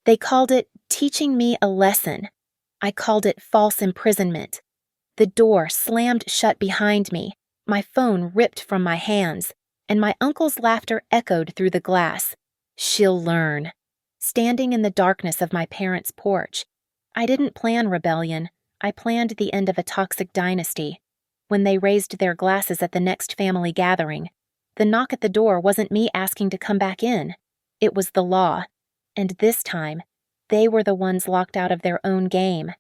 They called it teaching me a lesson. I called it false imprisonment. The door slammed shut behind me, my phone ripped from my hands, and my uncle's laughter echoed through the glass. She'll learn. Standing in the darkness of my parents' porch, I didn't plan rebellion. I planned the end of a toxic dynasty. When they raised their glasses at the next family gathering, the knock at the door wasn't me asking to come back in. It was the law. And this time, they were the ones locked out of their own game.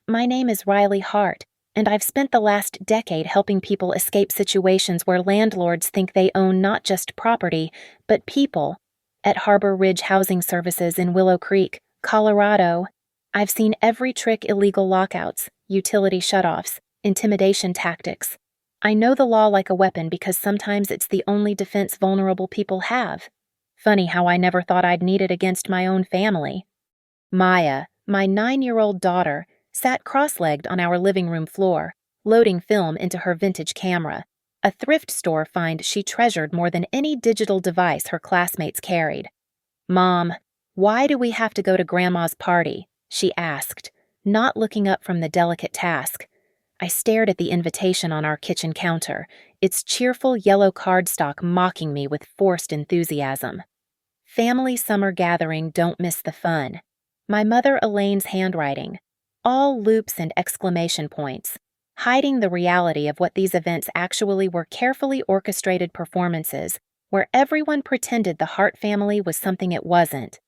My name is Riley Hart, and I've spent the last decade helping people escape situations where landlords think they own not just property, but people. At Harbor Ridge Housing Services in Willow Creek, Colorado, I've seen every trick: illegal lockouts, utility shutoffs, intimidation tactics. I know the law like a weapon because sometimes it's the only defense vulnerable people have. Funny how I never thought I'd need it against my own family. Maya, my 9-year-old daughter, sat cross-legged on our living room floor, loading film into her vintage camera, a thrift store find she treasured more than any digital device her classmates carried. "Mom, why do we have to go to Grandma's party?" she asked, not looking up from the delicate task. I stared at the invitation on our kitchen counter, its cheerful yellow cardstock mocking me with forced enthusiasm. Family summer gathering, don't miss the fun. My mother Elaine's handwriting, all loops and exclamation points, hiding the reality of what these events actually were: carefully orchestrated performances where everyone pretended the Hart family was something it wasn't.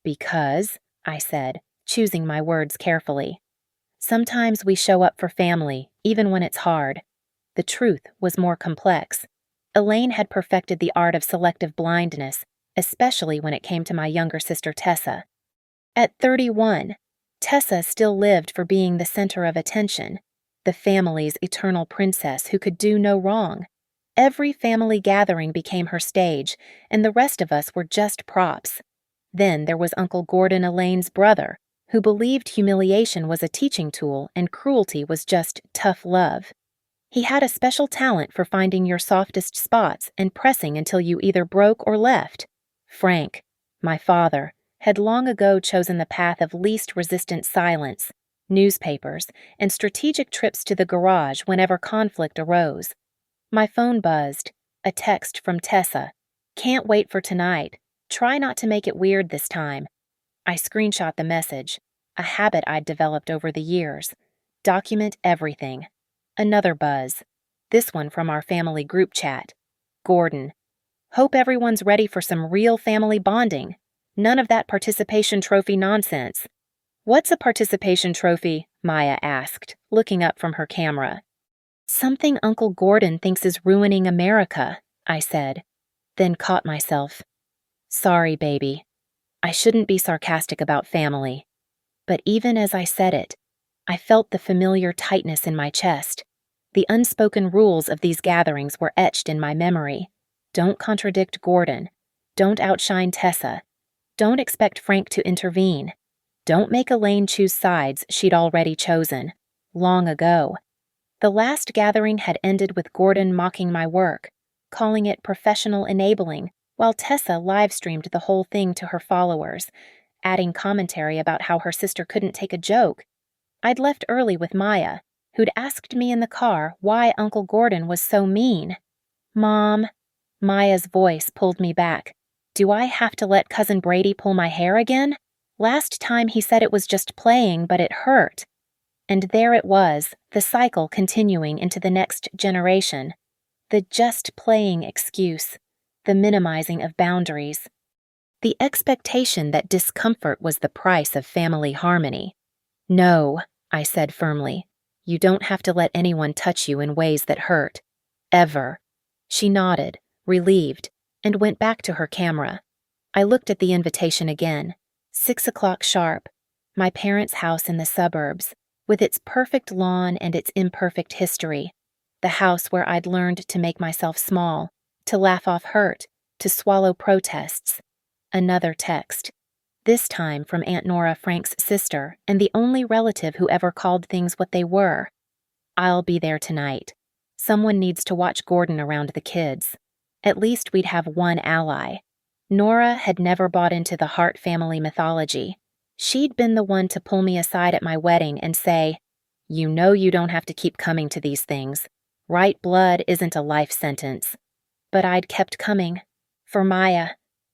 "Because," I said, choosing my words carefully, "sometimes we show up for family, even when it's hard." The truth was more complex. Elaine had perfected the art of selective blindness, especially when it came to my younger sister Tessa. At 31, Tessa still lived for being the center of attention, the family's eternal princess who could do no wrong. Every family gathering became her stage, and the rest of us were just props. Then there was Uncle Gordon, Elaine's brother, who believed humiliation was a teaching tool and cruelty was just tough love. He had a special talent for finding your softest spots and pressing until you either broke or left. Frank, my father, had long ago chosen the path of least resistant silence, newspapers, and strategic trips to the garage whenever conflict arose. My phone buzzed, a text from Tessa. "Can't wait for tonight. Try not to make it weird this time." I screenshot the message, a habit I'd developed over the years. Document everything. Another buzz, this one from our family group chat. "Gordon, hope everyone's ready for some real family bonding. None of that participation trophy nonsense." "What's a participation trophy?" Maya asked, looking up from her camera. "Something Uncle Gordon thinks is ruining America," I said, then caught myself. "Sorry, baby. I shouldn't be sarcastic about family." But even as I said it, I felt the familiar tightness in my chest. The unspoken rules of these gatherings were etched in my memory. Don't contradict Gordon. Don't outshine Tessa. Don't expect Frank to intervene. Don't make Elaine choose sides she'd already chosen. Long ago. The last gathering had ended with Gordon mocking my work, calling it professional enabling, while Tessa live-streamed the whole thing to her followers, adding commentary about how her sister couldn't take a joke. I'd left early with Maya, who'd asked me in the car why Uncle Gordon was so mean. "Mom," Maya's voice pulled me back. "Do I have to let Cousin Brady pull my hair again? Last time he said it was just playing, but it hurt." And there it was, the cycle continuing into the next generation. The just playing excuse, the minimizing of boundaries. The expectation that discomfort was the price of family harmony. "No," I said firmly. "You don't have to let anyone touch you in ways that hurt. Ever." She nodded, relieved, and went back to her camera. I looked at the invitation again. 6 o'clock sharp. My parents' house in the suburbs, with its perfect lawn and its imperfect history. The house where I'd learned to make myself small, to laugh off hurt, to swallow protests. Another text. This time from Aunt Nora, Frank's sister, and the only relative who ever called things what they were. "I'll be there tonight. Someone needs to watch Gordon around the kids. At least we'd have one ally." Nora had never bought into the Hart family mythology. She'd been the one to pull me aside at my wedding and say, "You know you don't have to keep coming to these things. Right blood isn't a life sentence." But I'd kept coming. For Maya,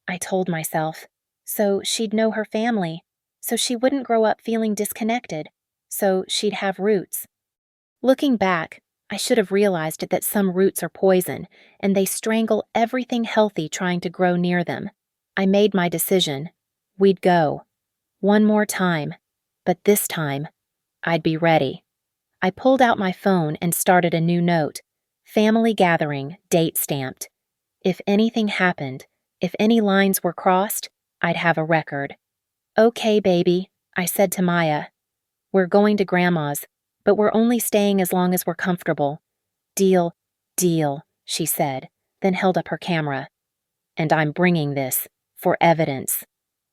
I told myself. So she'd know her family. So she wouldn't grow up feeling disconnected. So she'd have roots. Looking back, I should have realized that some roots are poison, and they strangle everything healthy trying to grow near them. I made my decision. We'd go. One more time. But this time, I'd be ready. I pulled out my phone and started a new note. Family gathering, date stamped. If anything happened, if any lines were crossed, I'd have a record. "Okay, baby," I said to Maya. "We're going to Grandma's, but we're only staying as long as we're comfortable." "Deal, deal," she said, then held up her camera. "And I'm bringing this, for evidence."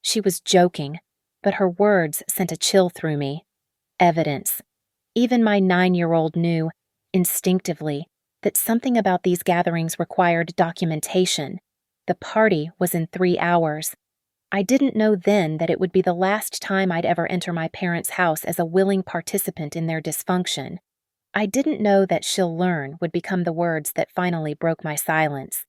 She was joking, but her words sent a chill through me. Evidence. Even my 9-year-old knew, instinctively, that something about these gatherings required documentation. The party was in 3 hours. I didn't know then that it would be the last time I'd ever enter my parents' house as a willing participant in their dysfunction. I didn't know that "she'll learn" would become the words that finally broke my silence.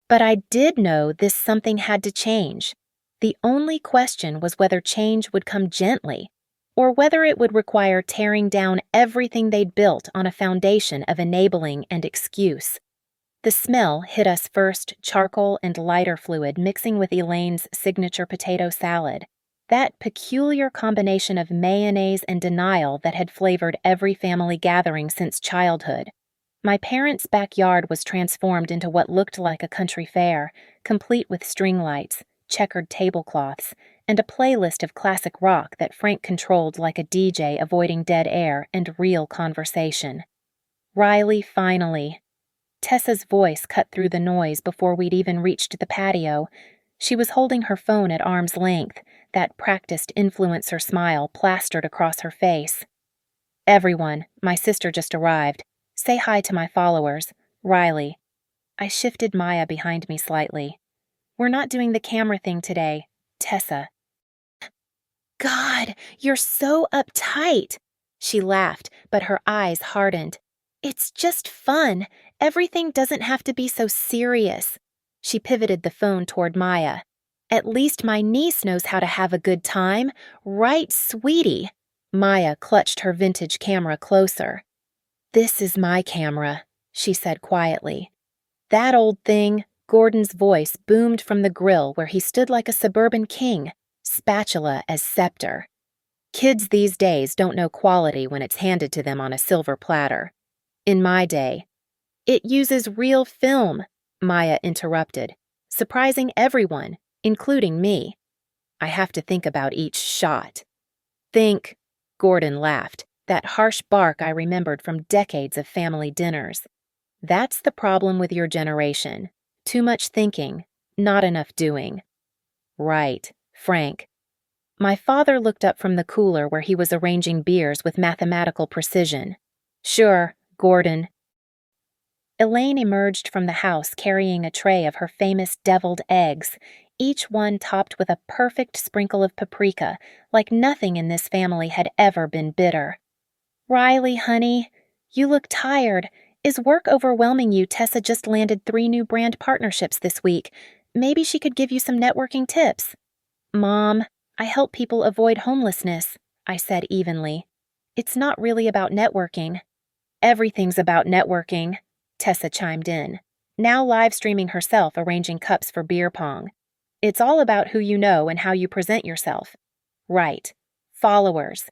But I did know this something had to change. The only question was whether change would come gently, or whether it would require tearing down everything they'd built on a foundation of enabling and excuse. The smell hit us first, charcoal and lighter fluid mixing with Elaine's signature potato salad, that peculiar combination of mayonnaise and denial that had flavored every family gathering since childhood. My parents' backyard was transformed into what looked like a country fair, complete with string lights, checkered tablecloths, and a playlist of classic rock that Frank controlled like a DJ avoiding dead air and real conversation. "Riley, finally." Tessa's voice cut through the noise before we'd even reached the patio. She was holding her phone at arm's length, that practiced influencer smile plastered across her face. "Everyone, my sister just arrived. Say hi to my followers. Riley." I shifted Maya behind me slightly. "We're not doing the camera thing today. Tessa." "God, you're so uptight." She laughed, but her eyes hardened. "It's just fun. Everything doesn't have to be so serious." She pivoted the phone toward Maya. "At least my niece knows how to have a good time. Right, sweetie?" Maya clutched her vintage camera closer. "This is my camera," she said quietly. "That old thing," Gordon's voice boomed from the grill where he stood like a suburban king, spatula as scepter. "Kids these days don't know quality when it's handed to them on a silver platter. In my day—" "It uses real film," Maya interrupted, surprising everyone, including me. "I have to think about each shot." "Think," Gordon laughed, that harsh bark I remembered from decades of family dinners. "That's the problem with your generation. Too much thinking, not enough doing." "Right, Frank." My father looked up from the cooler where he was arranging beers with mathematical precision. "Sure, Gordon." Elaine emerged from the house carrying a tray of her famous deviled eggs, each one topped with a perfect sprinkle of paprika, like nothing in this family had ever been bitter. "Riley, honey, you look tired. Is work overwhelming you? Tessa just landed 3 new brand partnerships this week. Maybe she could give you some networking tips." "Mom, I help people avoid homelessness," I said evenly. "It's not really about networking." "Everything's about networking," Tessa chimed in, now live streaming herself arranging cups for beer pong. "It's all about who you know and how you present yourself." "Right. Followers."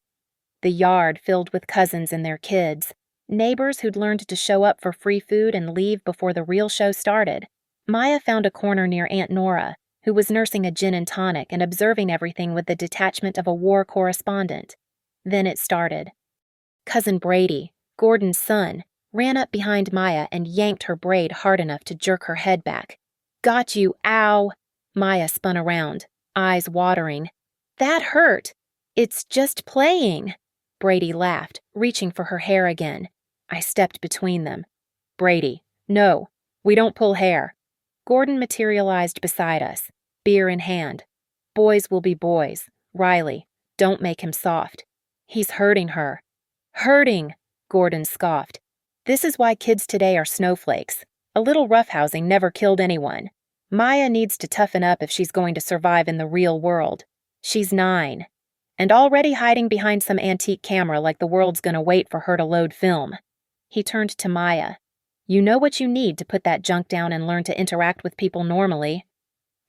The yard filled with cousins and their kids, neighbors who'd learned to show up for free food and leave before the real show started. Maya found a corner near Aunt Nora, who was nursing a gin and tonic and observing everything with the detachment of a war correspondent. Then it started. Cousin Brady, Gordon's son, ran up behind Maya and yanked her braid hard enough to jerk her head back. "Got you, ow!" Maya spun around, eyes watering. "That hurt." "It's just playing." Brady laughed, reaching for her hair again. I stepped between them. "Brady, no, we don't pull hair." Gordon materialized beside us, beer in hand. "Boys will be boys. Riley, Don't make him soft. He's hurting her. Hurting, Gordon scoffed. This is why kids today are snowflakes. A little roughhousing never killed anyone. Maya needs to toughen up if she's going to survive in the real world. She's 9. And already hiding behind some antique camera like the world's gonna wait for her to load film. He turned to Maya. You know what you need to put that junk down and learn to interact with people normally.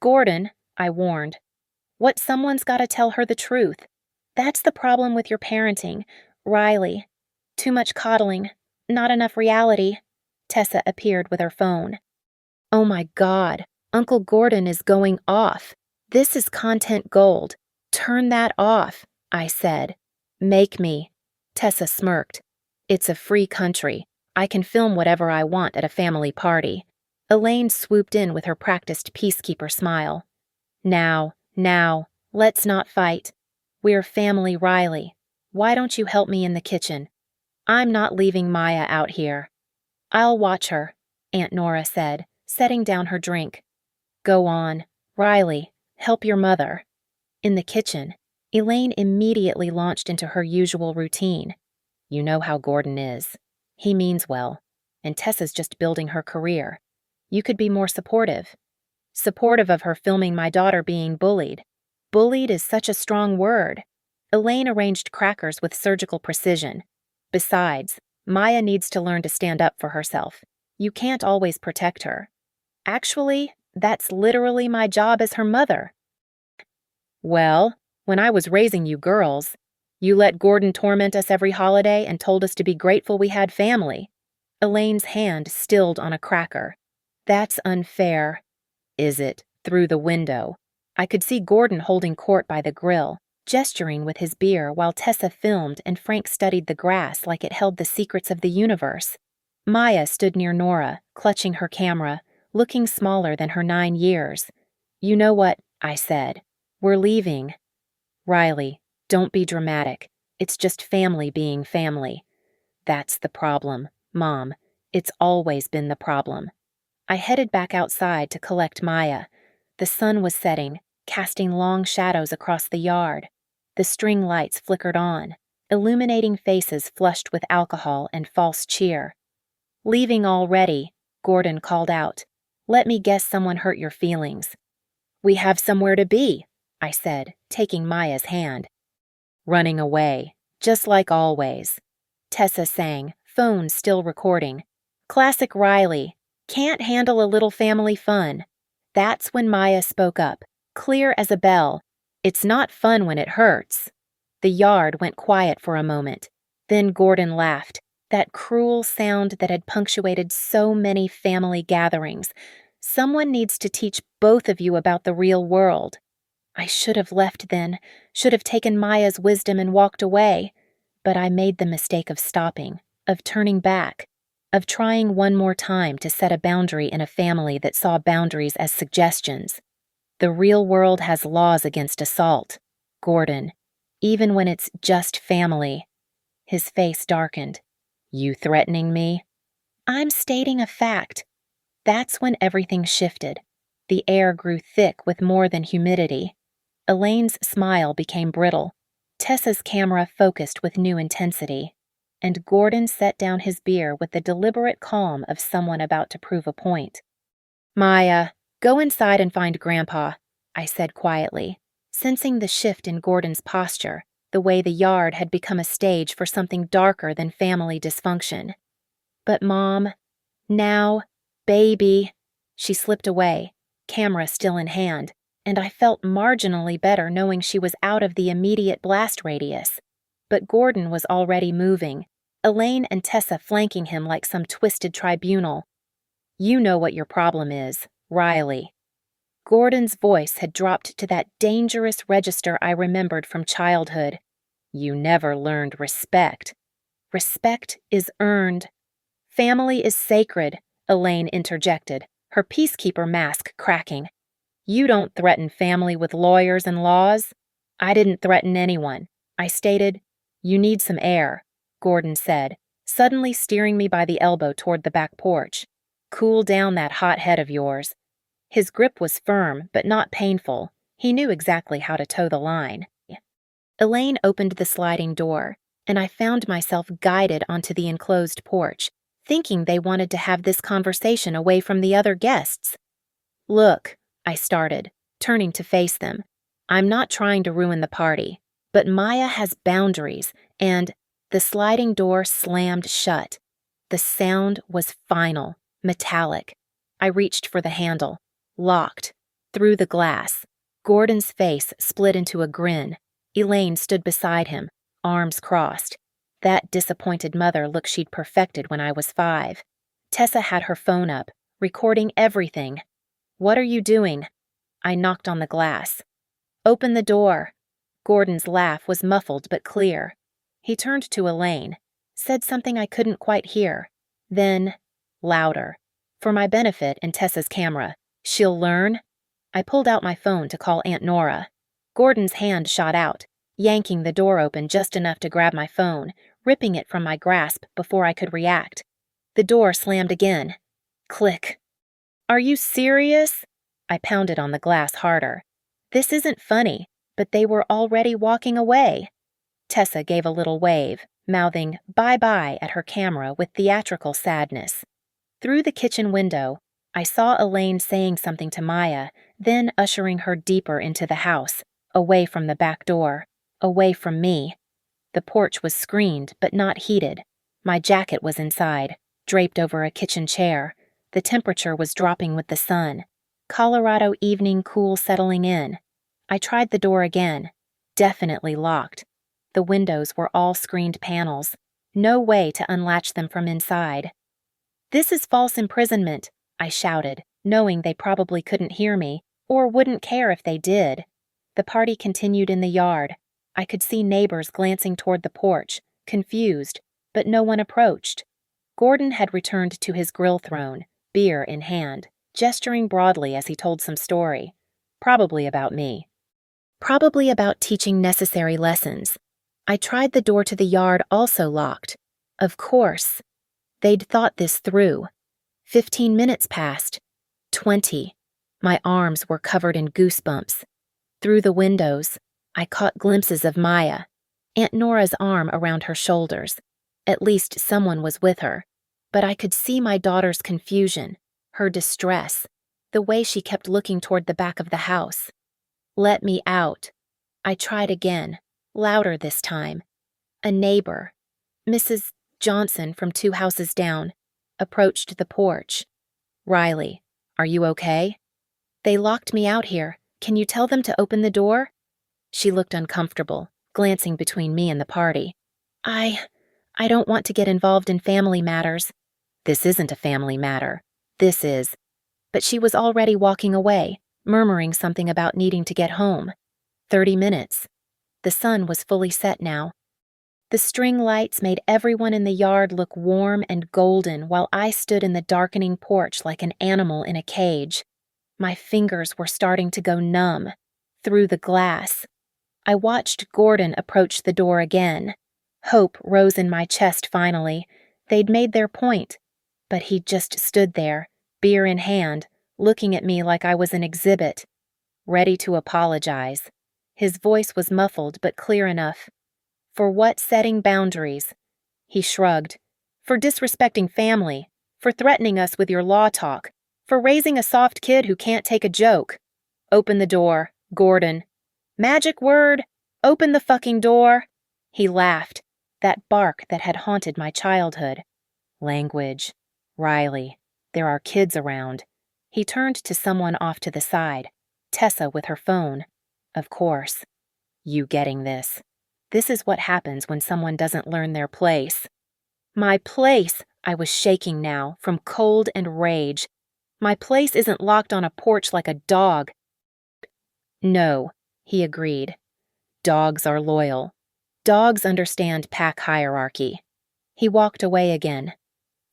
Gordon, I warned. What someone's gotta tell her the truth. That's the problem with your parenting, Riley. Too much coddling, not enough reality. Tessa appeared with her phone. Oh my God, Uncle Gordon is going off. This is content gold. Turn that off, I said. Make me. Tessa smirked. It's a free country. I can film whatever I want at a family party. Elaine swooped in with her practiced peacekeeper smile. Now, let's not fight. We're family, Riley. Why don't you help me in the kitchen? I'm not leaving Maya out here. I'll watch her, Aunt Nora said, setting down her drink. Go on, Riley, help your mother. In the kitchen, Elaine immediately launched into her usual routine. You know how Gordon is. He means well, and Tessa's just building her career. You could be more supportive. Supportive of her filming my daughter being bullied. Bullied is such a strong word. Elaine arranged crackers with surgical precision. Besides, Maya needs to learn to stand up for herself. You can't always protect her. Actually, that's literally my job as her mother. Well, when I was raising you girls, you let Gordon torment us every holiday and told us to be grateful we had family. Elaine's hand stilled on a cracker. That's unfair. Is it? Through the window. I could see Gordon holding court by the grill, gesturing with his beer while Tessa filmed and Frank studied the grass like it held the secrets of the universe. Maya stood near Nora, clutching her camera, looking smaller than her 9 years. You know what? I said. We're leaving. Riley, don't be dramatic. It's just family being family. That's the problem, Mom. It's always been the problem. I headed back outside to collect Maya. The sun was setting, casting long shadows across the yard. The string lights flickered on, illuminating faces flushed with alcohol and false cheer. Leaving already, Gordon called out. Let me guess someone hurt your feelings. We have somewhere to be, I said, taking Maya's hand. Running away, just like always. Tessa sang, phone still recording. Classic Riley. Can't handle a little family fun. That's when Maya spoke up, clear as a bell. It's not fun when it hurts. The yard went quiet for a moment. Then Gordon laughed, that cruel sound that had punctuated so many family gatherings. Someone needs to teach both of you about the real world. I should have left then, should have taken Maya's wisdom and walked away. But I made the mistake of stopping, of turning back, of trying one more time to set a boundary in a family that saw boundaries as suggestions. The real world has laws against assault, Gordon, even when it's just family. His face darkened. You threatening me? I'm stating a fact. That's when everything shifted. The air grew thick with more than humidity. Elaine's smile became brittle. Tessa's camera focused with new intensity. And Gordon set down his beer with the deliberate calm of someone about to prove a point. Maya, go inside and find Grandpa, I said quietly, sensing the shift in Gordon's posture, the way the yard had become a stage for something darker than family dysfunction. But Mom, now, baby. She slipped away, camera still in hand, and I felt marginally better knowing she was out of the immediate blast radius. But Gordon was already moving, Elaine and Tessa flanking him like some twisted tribunal. You know what your problem is, Riley. Gordon's voice had dropped to that dangerous register I remembered from childhood. You never learned respect. Respect is earned. Family is sacred, Elaine interjected, her peacekeeper mask cracking. You don't threaten family with lawyers and laws. I didn't threaten anyone. I stated, you need some air, Gordon said, suddenly steering me by the elbow toward the back porch. Cool down that hot head of yours. His grip was firm, but not painful. He knew exactly how to toe the line. Elaine opened the sliding door, and I found myself guided onto the enclosed porch, thinking they wanted to have this conversation away from the other guests. "Look," I started, turning to face them. "I'm not trying to ruin the party, but Maya has boundaries, and—" The sliding door slammed shut. The sound was final, metallic. I reached for the handle. Locked. Through the glass. Gordon's face split into a grin. Elaine stood beside him, arms crossed. That disappointed mother look she'd perfected when I was 5. Tessa had her phone up, recording everything. "What are you doing?" I knocked on the glass. "Open the door." Gordon's laugh was muffled but clear. He turned to Elaine, said something I couldn't quite hear. Then, louder. For my benefit and Tessa's camera. "She'll learn?" I pulled out my phone to call Aunt Nora. Gordon's hand shot out, yanking the door open just enough to grab my phone, ripping it from my grasp before I could react. The door slammed again. Click. "Are you serious?" I pounded on the glass harder. This isn't funny, but they were already walking away. Tessa gave a little wave, mouthing bye-bye at her camera with theatrical sadness. Through the kitchen window, I saw Elaine saying something to Maya, then ushering her deeper into the house, away from the back door, away from me. The porch was screened but not heated. My jacket was inside, draped over a kitchen chair. The temperature was dropping with the sun. Colorado evening cool settling in. I tried the door again. Definitely locked. The windows were all screened panels. No way to unlatch them from inside. "This is false imprisonment," I shouted, knowing they probably couldn't hear me, or wouldn't care if they did. The party continued in the yard. I could see neighbors glancing toward the porch, confused, but no one approached. Gordon had returned to his grill throne, beer in hand, gesturing broadly as he told some story. Probably about me. Probably about teaching necessary lessons. I tried the door to the yard, also locked. Of course. They'd thought this through. 15 minutes passed. 20. My arms were covered in goosebumps. Through the windows, I caught glimpses of Maya, Aunt Nora's arm around her shoulders. At least someone was with her. But I could see my daughter's confusion, her distress, the way she kept looking toward the back of the house. "Let me out." I tried again, louder this time. A neighbor, Mrs. Johnson from 2 houses down, approached the porch. "Riley, are you okay?" "They locked me out here. Can you tell them to open the door?" She looked uncomfortable, glancing between me and the party. I don't want to get involved in family matters." "This isn't a family matter. This is." But she was already walking away, murmuring something about needing to get home. 30 minutes. The sun was fully set now. The string lights made everyone in the yard look warm and golden while I stood in the darkening porch like an animal in a cage. My fingers were starting to go numb. Through the glass. I watched Gordon approach the door again. Hope rose in my chest finally. They'd made their point. But he just stood there, beer in hand, looking at me like I was an exhibit. Ready to apologize. His voice was muffled but clear enough. "For what setting boundaries?" He shrugged. "For disrespecting family. For threatening us with your law talk. For raising a soft kid who can't take a joke. Open the door, Gordon." "Magic word! Open the fucking door!" He laughed, that bark that had haunted my childhood. "Language. Riley, there are kids around." He turned to someone off to the side. Tessa with her phone. Of course. "You getting this? This is what happens when someone doesn't learn their place." My place! I was shaking now, from cold and rage. My place isn't locked on a porch like a dog. "No," he agreed. "Dogs are loyal. Dogs understand pack hierarchy." He walked away again.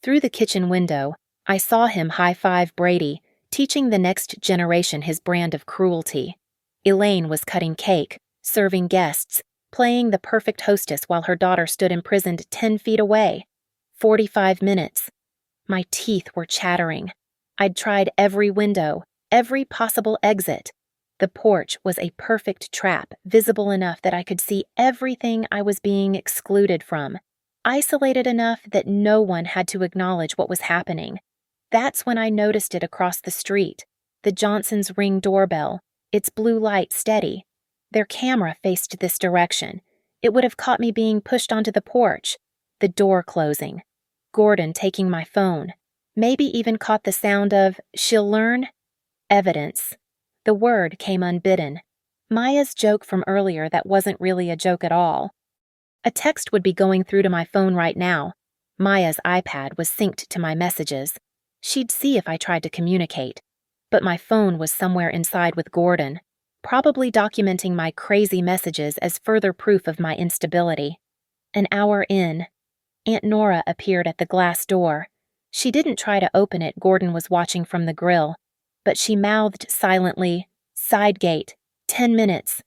Through the kitchen window, I saw him high-five Brady, teaching the next generation his brand of cruelty. Elaine was cutting cake, serving guests, playing the perfect hostess while her daughter stood imprisoned 10 feet away. 45 minutes. My teeth were chattering. I'd tried every window, every possible exit. The porch was a perfect trap, visible enough that I could see everything I was being excluded from, isolated enough that no one had to acknowledge what was happening. That's when I noticed it across the street, the Johnsons' Ring doorbell, its blue light steady. Their camera faced this direction. It would have caught me being pushed onto the porch, the door closing, Gordon taking my phone, maybe even caught the sound of, "She'll learn?" Evidence. The word came unbidden. Maya's joke from earlier that wasn't really a joke at all. A text would be going through to my phone right now. Maya's iPad was synced to my messages. She'd see if I tried to communicate. But my phone was somewhere inside with Gordon, probably documenting my crazy messages as further proof of my instability. An hour in, Aunt Nora appeared at the glass door. She didn't try to open it. Gordon was watching from the grill, but she mouthed silently, "Side gate, 10 minutes.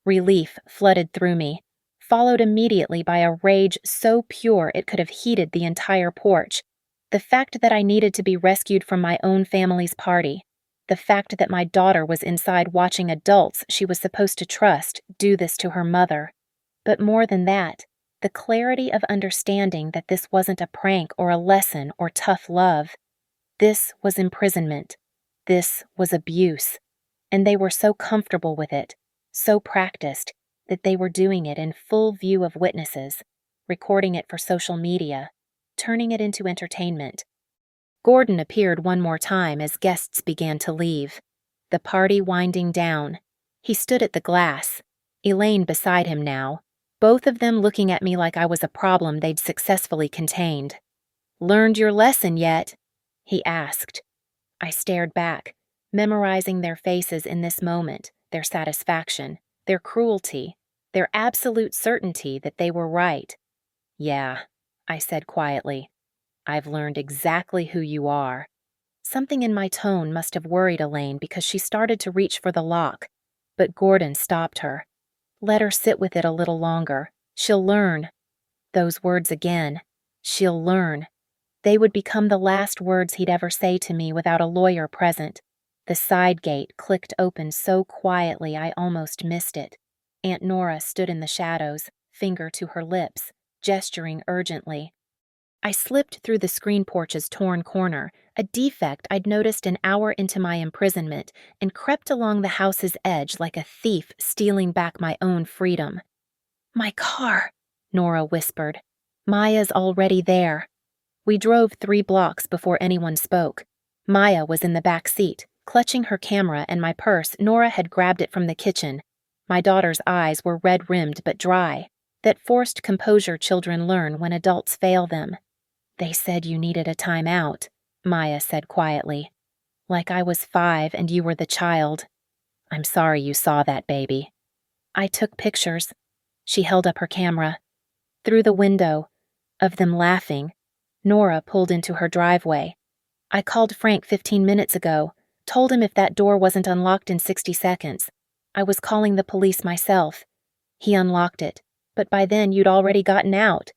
Relief flooded through me, followed immediately by a rage so pure it could have heated the entire porch. The fact that I needed to be rescued from my own family's party. The fact that my daughter was inside watching adults she was supposed to trust do this to her mother. But more than that, the clarity of understanding that this wasn't a prank or a lesson or tough love. This was imprisonment. This was abuse. And they were so comfortable with it, so practiced, that they were doing it in full view of witnesses, recording it for social media, turning it into entertainment. Gordon appeared one more time as guests began to leave, the party winding down. He stood at the glass, Elaine beside him now, both of them looking at me like I was a problem they'd successfully contained. "Learned your lesson yet?" he asked. I stared back, memorizing their faces in this moment, their satisfaction, their cruelty, their absolute certainty that they were right. "Yeah," I said quietly. "I've learned exactly who you are." Something in my tone must have worried Elaine because she started to reach for the lock, but Gordon stopped her. "Let her sit with it a little longer. She'll learn." Those words again. "She'll learn." They would become the last words he'd ever say to me without a lawyer present. The side gate clicked open so quietly I almost missed it. Aunt Nora stood in the shadows, finger to her lips, gesturing urgently. I slipped through the screen porch's torn corner, a defect I'd noticed an hour into my imprisonment, and crept along the house's edge like a thief stealing back my own freedom. "My car," Nora whispered. "Maya's already there." We drove 3 blocks before anyone spoke. Maya was in the back seat, clutching her camera and my purse. Nora had grabbed it from the kitchen. My daughter's eyes were red-rimmed but dry, that forced composure children learn when adults fail them. "They said you needed a time out," Maya said quietly. "Like I was 5 and you were the child. I'm sorry you saw that, baby." "I took pictures." She held up her camera. "Through the window, of them laughing." Nora pulled into her driveway. "I called Frank 15 minutes ago, told him if that door wasn't unlocked in 60 seconds. I was calling the police myself. He unlocked it, but by then you'd already gotten out."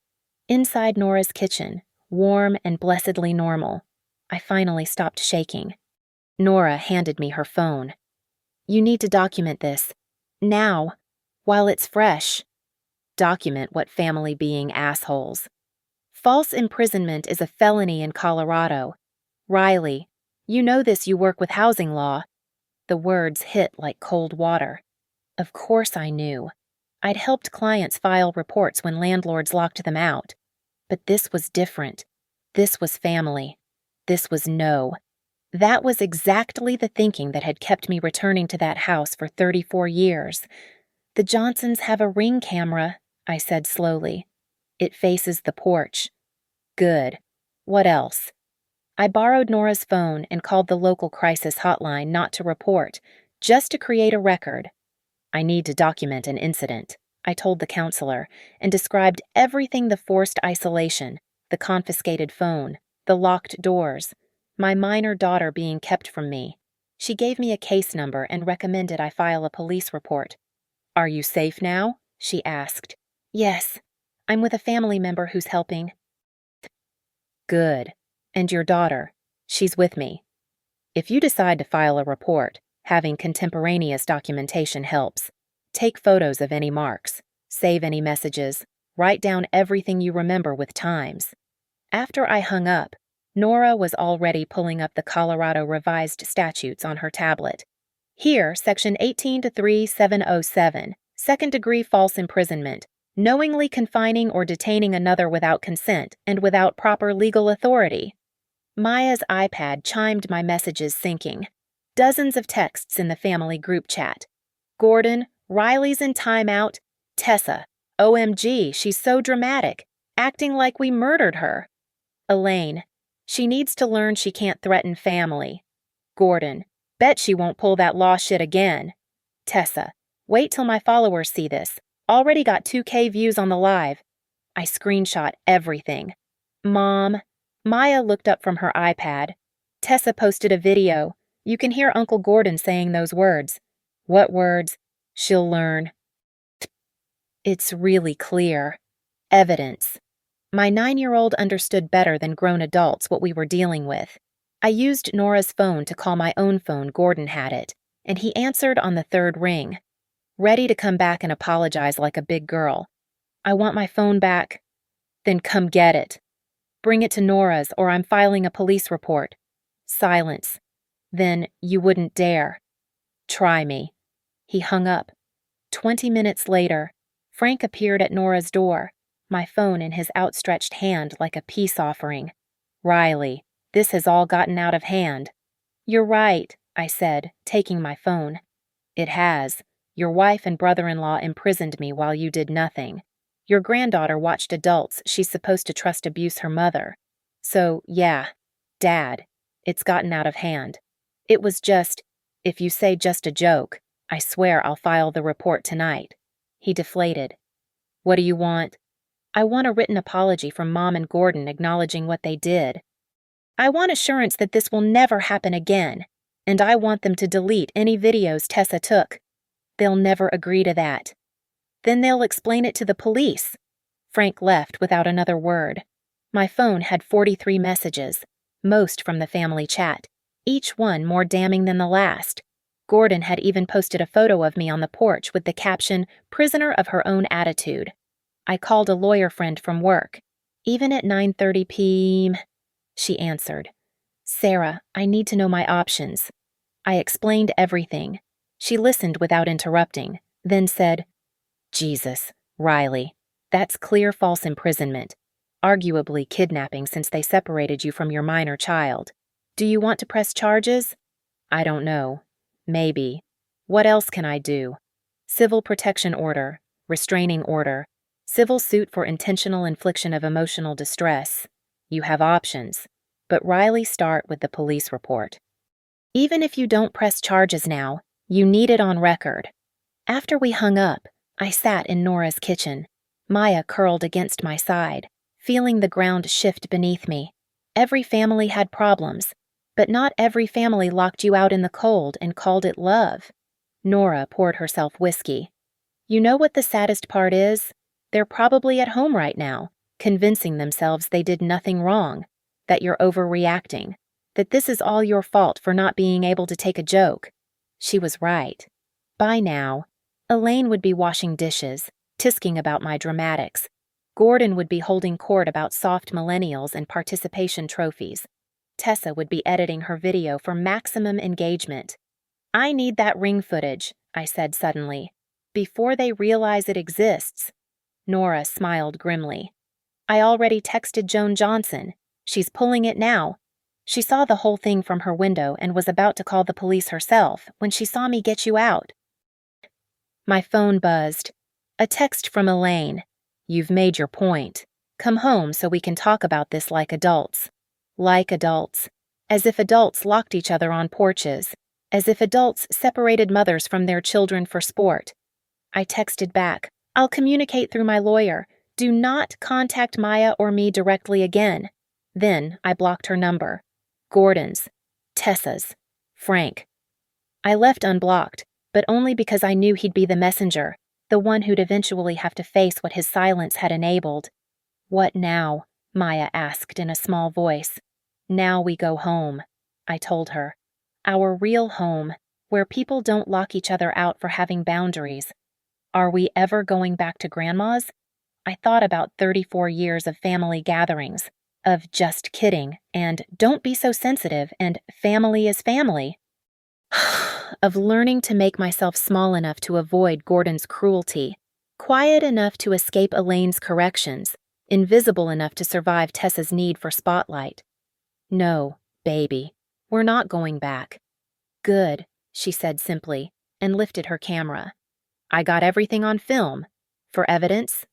Inside Nora's kitchen, warm and blessedly normal, I finally stopped shaking. Nora handed me her phone. "You need to document this. Now, while it's fresh." Document what family being assholes. False imprisonment is a felony in Colorado. "Riley, you know this, you work with housing law." The words hit like cold water. Of course I knew. I'd helped clients file reports when landlords locked them out. But this was different. This was family. This was no. That was exactly the thinking that had kept me returning to that house for 34 years. "The Johnsons have a Ring camera," I said slowly. "It faces the porch." "Good. What else?" I borrowed Nora's phone and called the local crisis hotline, not to report, just to create a record. "I need to document an incident," I told the counselor, and described everything: the forced isolation, the confiscated phone, the locked doors, my minor daughter being kept from me. She gave me a case number and recommended I file a police report. "Are you safe now?" she asked. "Yes. I'm with a family member who's helping." "Good. And your daughter? She's with me. If you decide to file a report, Having contemporaneous documentation helps. Take photos of any marks, save any messages, write down everything you remember with times. After I hung up, Nora was already pulling up the Colorado Revised Statutes on her tablet. Here, Section 18-3707, second-degree false imprisonment, knowingly confining or detaining another without consent and without proper legal authority. Maya's iPad chimed my messages syncing. Dozens of texts in the family group chat. Gordon, Riley's in timeout. Tessa, OMG, she's so dramatic, acting like we murdered her. Elaine, she needs to learn she can't threaten family. Gordon, bet she won't pull that law shit again. Tessa, wait till my followers see this. Already got 2K views on the live. I screenshot everything. Mom. Maya looked up from her iPad. Tessa posted a video. You can hear Uncle Gordon saying those words. What words? She'll learn. It's really clear. Evidence. My 9-year-old understood better than grown adults what we were dealing with. I used Nora's phone to call my own phone. Gordon had it, and he answered on the third ring. Ready to come back and apologize like a big girl. I want my phone back. Then come get it. Bring it to Nora's or I'm filing a police report. Silence. Then you wouldn't dare. Try me. He hung up. 20 minutes later, Frank appeared at Nora's door, my phone in his outstretched hand like a peace offering. Riley, this has all gotten out of hand. You're right, I said, taking my phone. It has. Your wife and brother-in-law imprisoned me while you did nothing. Your granddaughter watched adults she's supposed to trust abuse her mother. So, yeah, Dad, it's gotten out of hand. It was just, if you say just a joke, I swear I'll file the report tonight. He deflated. What do you want? I want a written apology from Mom and Gordon acknowledging what they did. I want assurance that this will never happen again, and I want them to delete any videos Tessa took. They'll never agree to that. Then they'll explain it to the police. Frank left without another word. My phone had 43 messages, most from the family chat, each one more damning than the last. Gordon had even posted a photo of me on the porch with the caption, "Prisoner of her own attitude." I called a lawyer friend from work. Even at 9:30 p.m., she answered. Sarah, I need to know my options. I explained everything. She listened without interrupting, then said, Jesus, Riley, that's clear false imprisonment, arguably kidnapping since they separated you from your minor child. Do you want to press charges? I don't know. Maybe. What else can I do? Civil protection order, restraining order, civil suit for intentional infliction of emotional distress. You have options, but Riley, start with the police report. Even if you don't press charges now, you need it on record. After we hung up, I sat in Nora's kitchen, Maya curled against my side, feeling the ground shift beneath me. Every family had problems, but not every family locked you out in the cold and called it love. Nora poured herself whiskey. You know what the saddest part is? They're probably at home right now, convincing themselves they did nothing wrong, that you're overreacting, that this is all your fault for not being able to take a joke. She was right. By now, Elaine would be washing dishes, tisking about my dramatics. Gordon would be holding court about soft millennials and participation trophies. Tessa would be editing her video for maximum engagement. I need that ring footage, I said suddenly, before they realize it exists. Nora smiled grimly. I already texted Joan Johnson. She's pulling it now. She saw the whole thing from her window and was about to call the police herself when she saw me get you out. My phone buzzed. A text from Elaine. You've made your point. Come home so we can talk about this like adults. Like adults. As if adults locked each other on porches. As if adults separated mothers from their children for sport. I texted back. I'll communicate through my lawyer. Do not contact Maya or me directly again. Then I blocked her number. Gordon's. Tessa's. Frank. I left unblocked, but only because I knew he'd be the messenger, the one who'd eventually have to face what his silence had enabled. What now? Maya asked in a small voice. Now we go home, I told her. Our real home, where people don't lock each other out for having boundaries. Are we ever going back to grandma's? I thought about 34 years of family gatherings, of just kidding, and don't be so sensitive, and family is family. Of learning to make myself small enough to avoid Gordon's cruelty, quiet enough to escape Elaine's corrections, invisible enough to survive Tessa's need for spotlight. No, baby, we're not going back. Good, she said simply, and lifted her camera. I got everything on film. For evidence?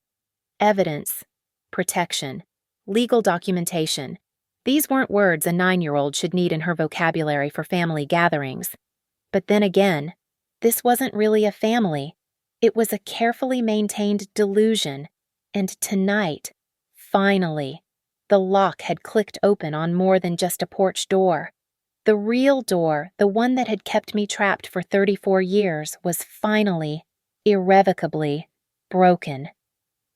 Evidence. Protection. Legal documentation. These weren't words a 9-year-old should need in her vocabulary for family gatherings. But then again, this wasn't really a family. It was a carefully maintained delusion. And tonight, finally, the lock had clicked open on more than just a porch door. The real door, the one that had kept me trapped for 34 years, was finally, irrevocably, broken.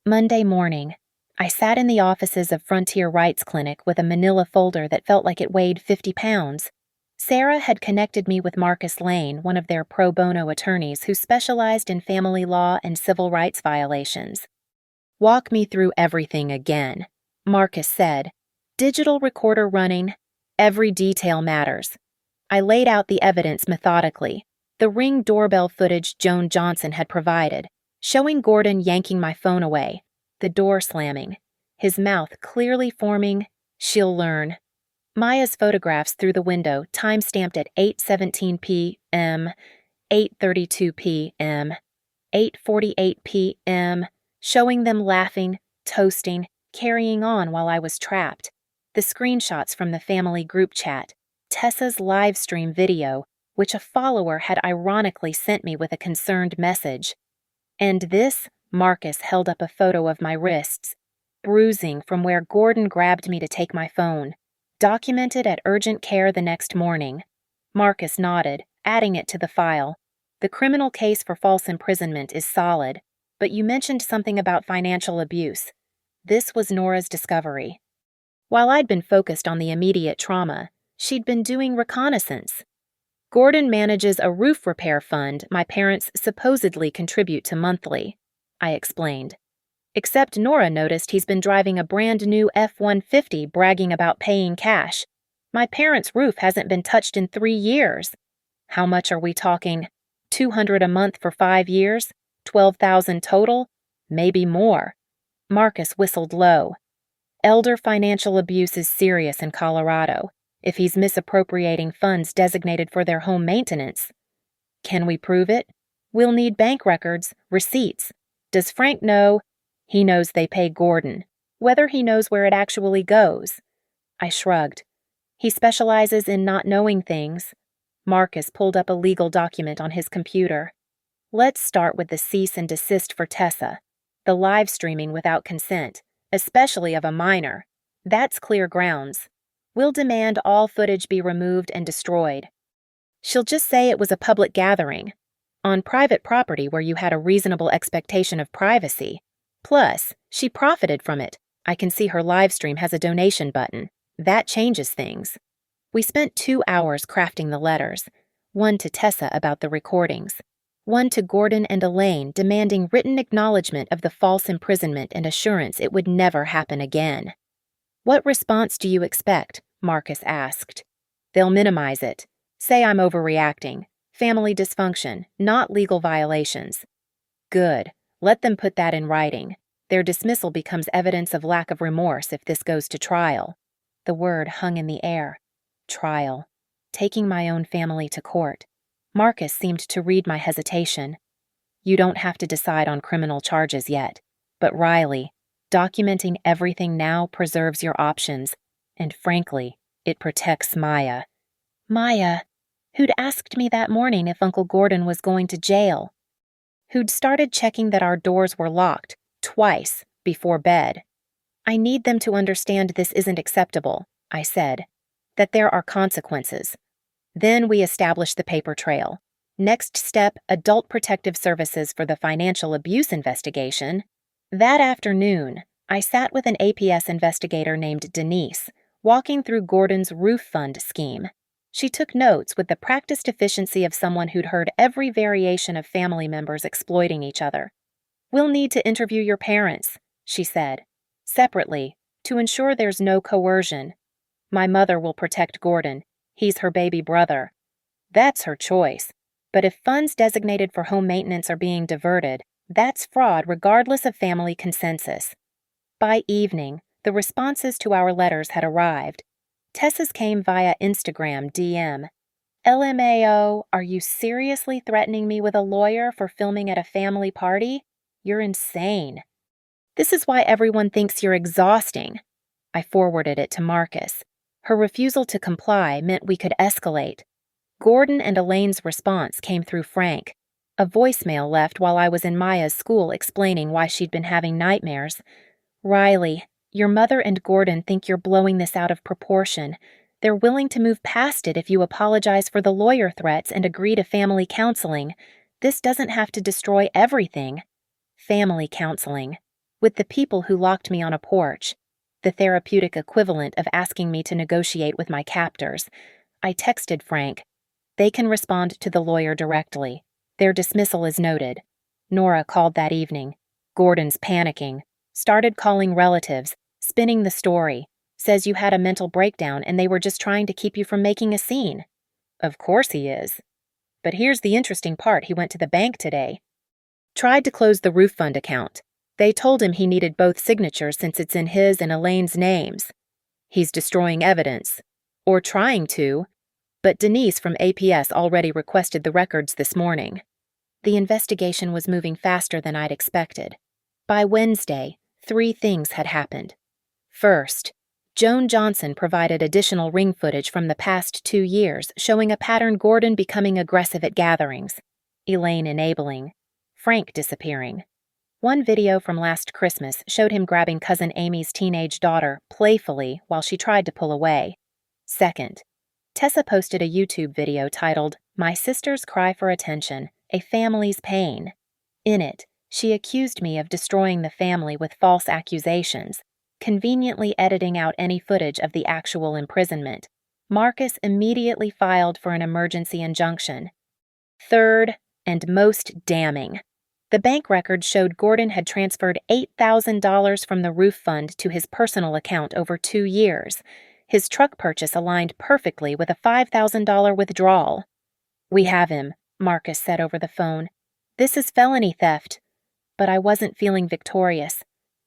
Monday morning, I sat in the offices of Frontier Rights Clinic with a manila folder that felt like it weighed 50 pounds. Sarah had connected me with Marcus Lane, one of their pro bono attorneys who specialized in family law and civil rights violations. Walk me through everything again, Marcus said. Digital recorder running. Every detail matters. I laid out the evidence methodically. The Ring doorbell footage Joan Johnson had provided, showing Gordon yanking my phone away, the door slamming, his mouth clearly forming, "She'll learn." Maya's photographs through the window, time-stamped at 8:17 p.m., 8:32 p.m., 8:48 p.m., showing them laughing, toasting, carrying on while I was trapped. The screenshots from the family group chat, Tessa's live stream video, which a follower had ironically sent me with a concerned message. And this, Marcus held up a photo of my wrists, bruising from where Gordon grabbed me to take my phone. Documented at urgent care the next morning. Marcus nodded, adding it to the file. The criminal case for false imprisonment is solid, but you mentioned something about financial abuse. This was Nora's discovery. While I'd been focused on the immediate trauma, she'd been doing reconnaissance. Gordon manages a roof repair fund my parents supposedly contribute to monthly, I explained. Except Nora noticed he's been driving a brand new F-150 bragging about paying cash. My parents' roof hasn't been touched in 3 years. How much are we talking? $200 a month for 5 years? $12,000 total? Maybe more. Marcus whistled low. Elder financial abuse is serious in Colorado, if he's misappropriating funds designated for their home maintenance. Can we prove it? We'll need bank records, receipts. Does Frank know? He knows they pay Gordon. Whether he knows where it actually goes. I shrugged. He specializes in not knowing things. Marcus pulled up a legal document on his computer. Let's start with the cease and desist for Tessa. The live streaming without consent, especially of a minor. That's clear grounds. We'll demand all footage be removed and destroyed. She'll just say it was a public gathering, on private property where you had a reasonable expectation of privacy. Plus, she profited from it. I can see her live stream has a donation button. That changes things. We spent 2 hours crafting the letters, one to Tessa about the recordings, one to Gordon and Elaine demanding written acknowledgement of the false imprisonment and assurance it would never happen again. What response do you expect? Marcus asked. They'll minimize it. Say I'm overreacting. Family dysfunction, not legal violations. Good. Let them put that in writing. Their dismissal becomes evidence of lack of remorse if this goes to trial. The word hung in the air. Trial. Taking my own family to court. Marcus seemed to read my hesitation. You don't have to decide on criminal charges yet. But Riley, documenting everything now preserves your options. And frankly, it protects Maya. Maya, who'd asked me that morning if Uncle Gordon was going to jail. Who'd started checking that our doors were locked, twice, before bed. I need them to understand this isn't acceptable, I said, that there are consequences. Then we established the paper trail. Next step, Adult Protective Services for the financial abuse investigation. That afternoon, I sat with an APS investigator named Denise, walking through Gordon's roof fund scheme. She took notes with the practiced efficiency of someone who'd heard every variation of family members exploiting each other. "We'll need to interview your parents," she said, "separately, to ensure there's no coercion. My mother will protect Gordon. He's her baby brother. That's her choice. But if funds designated for home maintenance are being diverted, that's fraud regardless of family consensus." By evening, the responses to our letters had arrived. Tessa's came via Instagram DM. "LMAO, are you seriously threatening me with a lawyer for filming at a family party? You're insane. This is why everyone thinks you're exhausting." I forwarded it to Marcus. Her refusal to comply meant we could escalate. Gordon and Elaine's response came through Frank. A voicemail left while I was in Maya's school explaining why she'd been having nightmares. "Riley, your mother and Gordon think you're blowing this out of proportion. They're willing to move past it if you apologize for the lawyer threats and agree to family counseling. This doesn't have to destroy everything." Family counseling. With the people who locked me on a porch. The therapeutic equivalent of asking me to negotiate with my captors. I texted Frank. "They can respond to the lawyer directly. Their dismissal is noted." Nora called that evening. "Gordon's panicking. Started calling relatives, spinning the story. Says you had a mental breakdown and they were just trying to keep you from making a scene." "Of course he is. But here's the interesting part. He went to the bank today. Tried to close the roof fund account. They told him he needed both signatures since it's in his and Elaine's names. He's destroying evidence. Or trying to. But Denise from APS already requested the records this morning." The investigation was moving faster than I'd expected. By Wednesday, 3 things had happened. First, Joan Johnson provided additional ring footage from the past 2 years showing a pattern: Gordon becoming aggressive at gatherings, Elaine enabling, Frank disappearing. One video from last Christmas showed him grabbing cousin Amy's teenage daughter playfully while she tried to pull away. Second, Tessa posted a YouTube video titled, "My Sister's Cry for Attention, A Family's Pain." In it, she accused me of destroying the family with false accusations, conveniently editing out any footage of the actual imprisonment. Marcus immediately filed for an emergency injunction. Third, and most damning, the bank records showed Gordon had transferred $8,000 from the roof fund to his personal account over 2 years. His truck purchase aligned perfectly with a $5,000 withdrawal. "We have him," Marcus said over the phone. "This is felony theft." But I wasn't feeling victorious.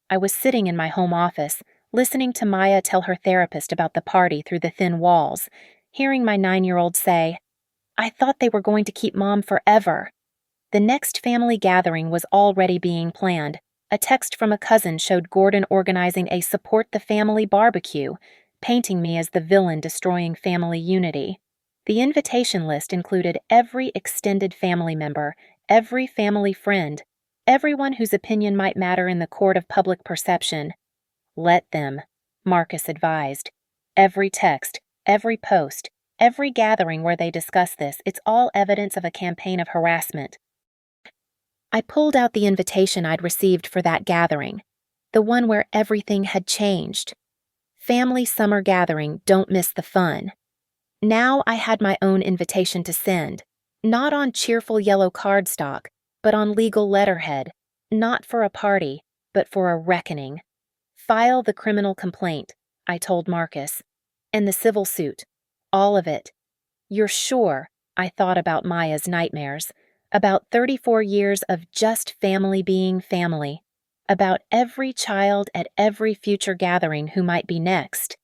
I was sitting in my home office, listening to Maya tell her therapist about the party through the thin walls, hearing my 9-year-old say, "I thought they were going to keep Mom forever." The next family gathering was already being planned. A text from a cousin showed Gordon organizing a support the family barbecue, painting me as the villain destroying family unity. The invitation list included every extended family member, every family friend, everyone whose opinion might matter in the court of public perception. "Let them," Marcus advised. "Every text, every post, every gathering where they discuss this, it's all evidence of a campaign of harassment." I pulled out the invitation I'd received for that gathering, the one where everything had changed. Family summer gathering, don't miss the fun. Now I had my own invitation to send, not on cheerful yellow cardstock, but on legal letterhead, not for a party, but for a reckoning. "File the criminal complaint," I told Marcus, "and the civil suit, all of it." "You're sure?" I thought about Maya's nightmares, about 34 years of just family being family, about every child at every future gathering who might be next.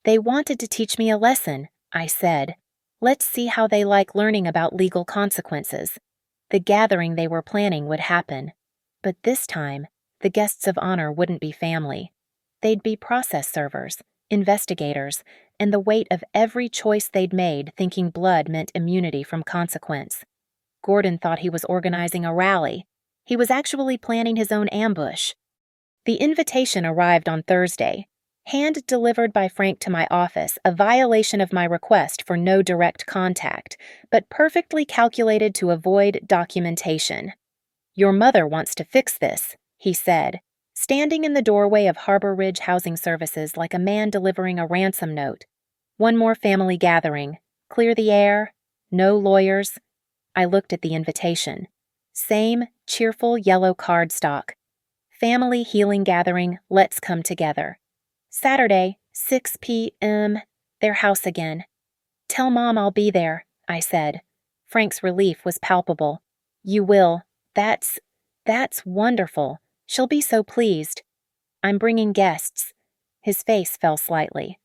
"They wanted to teach me a lesson," I said. "Let's see how they like learning about legal consequences." The gathering they were planning would happen. But this time, the guests of honor wouldn't be family. They'd be process servers, investigators, and the weight of every choice they'd made thinking blood meant immunity from consequence. Gordon thought he was organizing a rally. He was actually planning his own ambush. The invitation arrived on Thursday, hand-delivered by Frank to my office, a violation of my request for no direct contact, but perfectly calculated to avoid documentation. "Your mother wants to fix this," he said, standing in the doorway of Harbor Ridge Housing Services like a man delivering a ransom note. "One more family gathering. Clear the air. No lawyers. I looked at the invitation. Same cheerful yellow cardstock. Family healing gathering, let's come together. Saturday, 6 p.m., their house again. Tell Mom I'll be there, I said. Frank's relief was palpable. You will. That's wonderful. She'll be so pleased. I'm bringing guests. His face fell slightly.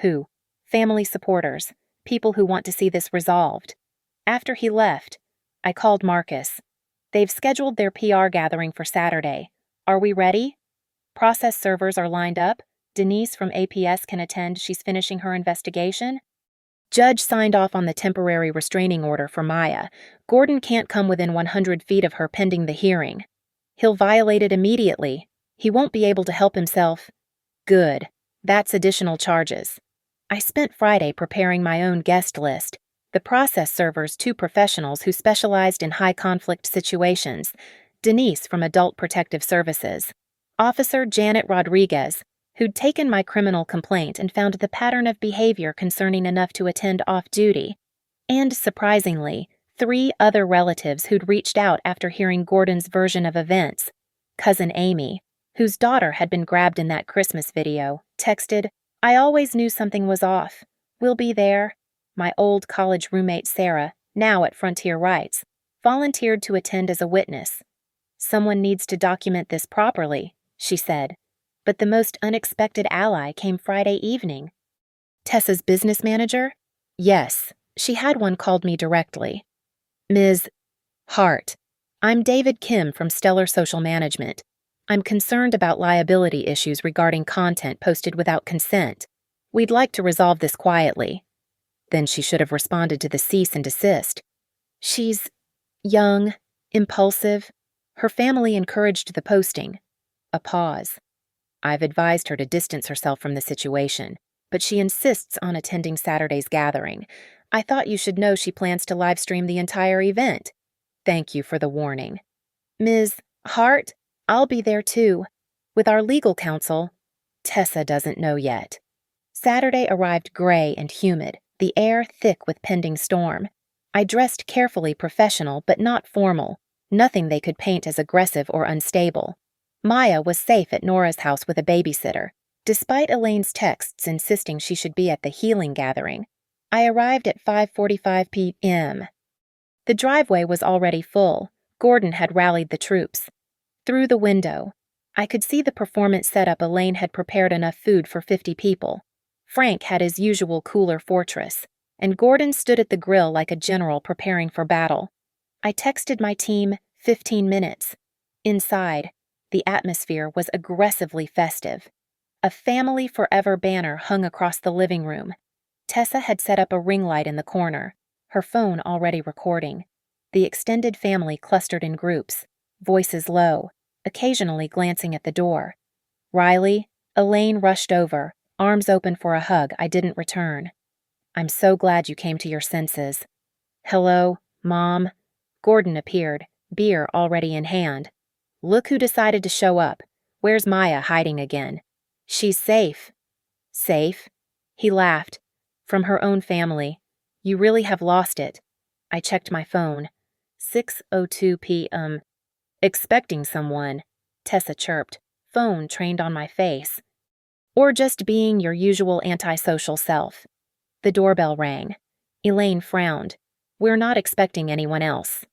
Who? Family supporters. People who want to see this resolved. After he left, I called Marcus. They've scheduled their PR gathering for Saturday. Are we ready? Process servers are lined up. Denise from APS can attend. She's finishing her investigation. Judge signed off on the temporary restraining order for Maya. Gordon can't come within 100 feet of her pending the hearing. He'll violate it immediately. He won't be able to help himself. Good. That's additional charges. I spent Friday preparing my own guest list. The process servers, 2 professionals who specialized in high-conflict situations. Denise from Adult Protective Services. Officer Janet Rodriguez, who'd taken my criminal complaint and found the pattern of behavior concerning enough to attend off-duty. And, surprisingly, 3 other relatives who'd reached out after hearing Gordon's version of events. Cousin Amy, whose daughter had been grabbed in that Christmas video, texted, I always knew something was off. We'll be there. My old college roommate Sarah, now at Frontier Rights, volunteered to attend as a witness. Someone needs to document this properly, she said. But the most unexpected ally came Friday evening. Tessa's business manager? Yes, she had one called me directly. Ms. Hart, I'm David Kim from Stellar Social Management. I'm concerned about liability issues regarding content posted without consent. We'd like to resolve this quietly. Then she should have responded to the cease and desist. She's young, impulsive. Her family encouraged the posting. A pause. I've advised her to distance herself from the situation, but she insists on attending Saturday's gathering. I thought you should know she plans to live stream the entire event. Thank you for the warning. Ms. Hart, I'll be there too. With our legal counsel. Tessa doesn't know yet. Saturday arrived gray and humid, the air thick with pending storm. I dressed carefully professional but not formal, nothing they could paint as aggressive or unstable. Maya was safe at Nora's house with a babysitter, despite Elaine's texts insisting she should be at the healing gathering. I arrived at 5:45 p.m. The driveway was already full. Gordon had rallied the troops. Through the window, I could see the performance setup. Elaine had prepared enough food for 50 people. Frank had his usual cooler fortress, and Gordon stood at the grill like a general preparing for battle. I texted my team 15 minutes. Inside, the atmosphere was aggressively festive. A Family Forever banner hung across the living room. Tessa had set up a ring light in the corner, her phone already recording. The extended family clustered in groups, voices low, occasionally glancing at the door. Riley, Elaine rushed over, arms open for a hug I didn't return. I'm so glad you came to your senses. Hello, Mom. Gordon appeared, beer already in hand. Look who decided to show up. Where's Maya hiding again? She's safe. Safe? He laughed. From her own family. You really have lost it. I checked my phone. 6:02 p.m. Expecting someone, Tessa chirped, phone trained on my face. Or just being your usual antisocial self. The doorbell rang. Elaine frowned. We're not expecting anyone else.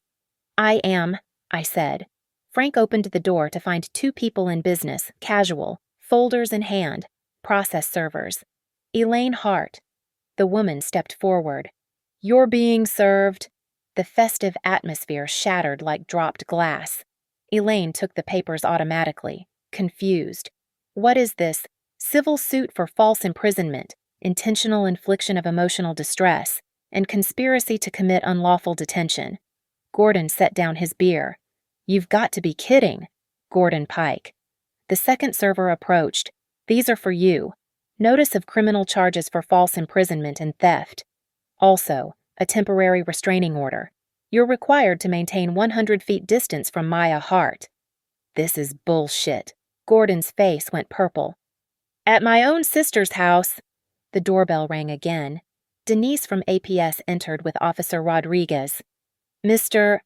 I am, I said. Frank opened the door to find 2 people in business, casual, folders in hand, process servers. Elaine Hart. The woman stepped forward. You're being served. The festive atmosphere shattered like dropped glass. Elaine took the papers automatically, confused. What is this? Civil suit for false imprisonment, intentional infliction of emotional distress, and conspiracy to commit unlawful detention. Gordon set down his beer. You've got to be kidding. Gordon Pike. The second server approached. These are for you. Notice of criminal charges for false imprisonment and theft. Also, a temporary restraining order. You're required to maintain 100 feet distance from Maya Hart. This is bullshit. Gordon's face went purple. At my own sister's house. The doorbell rang again. Denise from APS entered with Officer Rodriguez. Mr.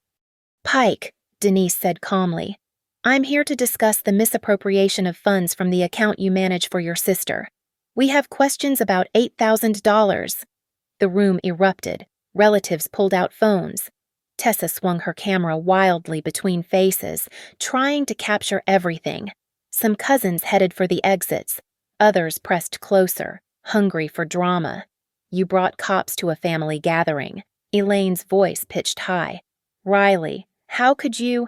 Pike, Denise said calmly. I'm here to discuss the misappropriation of funds from the account you manage for your sister. We have questions about $8,000. The room erupted. Relatives pulled out phones. Tessa swung her camera wildly between faces, trying to capture everything. Some cousins headed for the exits. Others pressed closer, hungry for drama. You brought cops to a family gathering. Elaine's voice pitched high. Riley, how could you?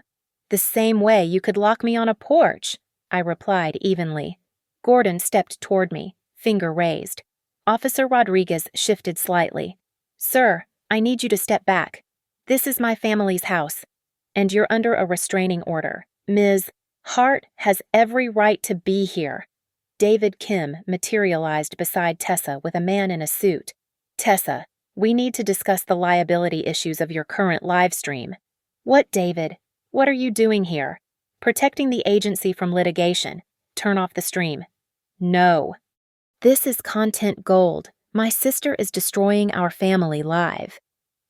The same way you could lock me on a porch, I replied evenly. Gordon stepped toward me, finger raised. Officer Rodriguez shifted slightly. Sir, I need you to step back. This is my family's house, and you're under a restraining order. Ms. Hart has every right to be here. David Kim materialized beside Tessa with a man in a suit. Tessa, we need to discuss the liability issues of your current live stream. What, David? What are you doing here? Protecting the agency from litigation. Turn off the stream. No. This is content gold. My sister is destroying our family live.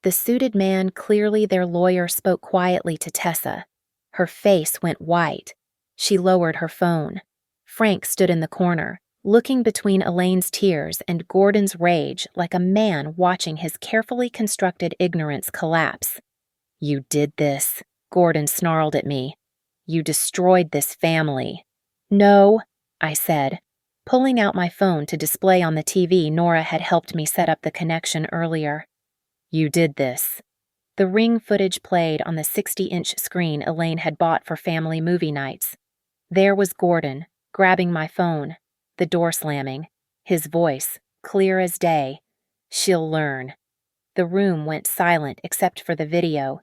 The suited man, clearly their lawyer, spoke quietly to Tessa. Her face went white. She lowered her phone. Frank stood in the corner, looking between Elaine's tears and Gordon's rage like a man watching his carefully constructed ignorance collapse. You did this, Gordon snarled at me. You destroyed this family. No, I said, pulling out my phone to display on the TV Nora had helped me set up the connection earlier. You did this. The Ring footage played on the 60-inch screen Elaine had bought for family movie nights. There was Gordon, grabbing my phone, the door slamming, his voice, clear as day. She'll learn. The room went silent except for the video.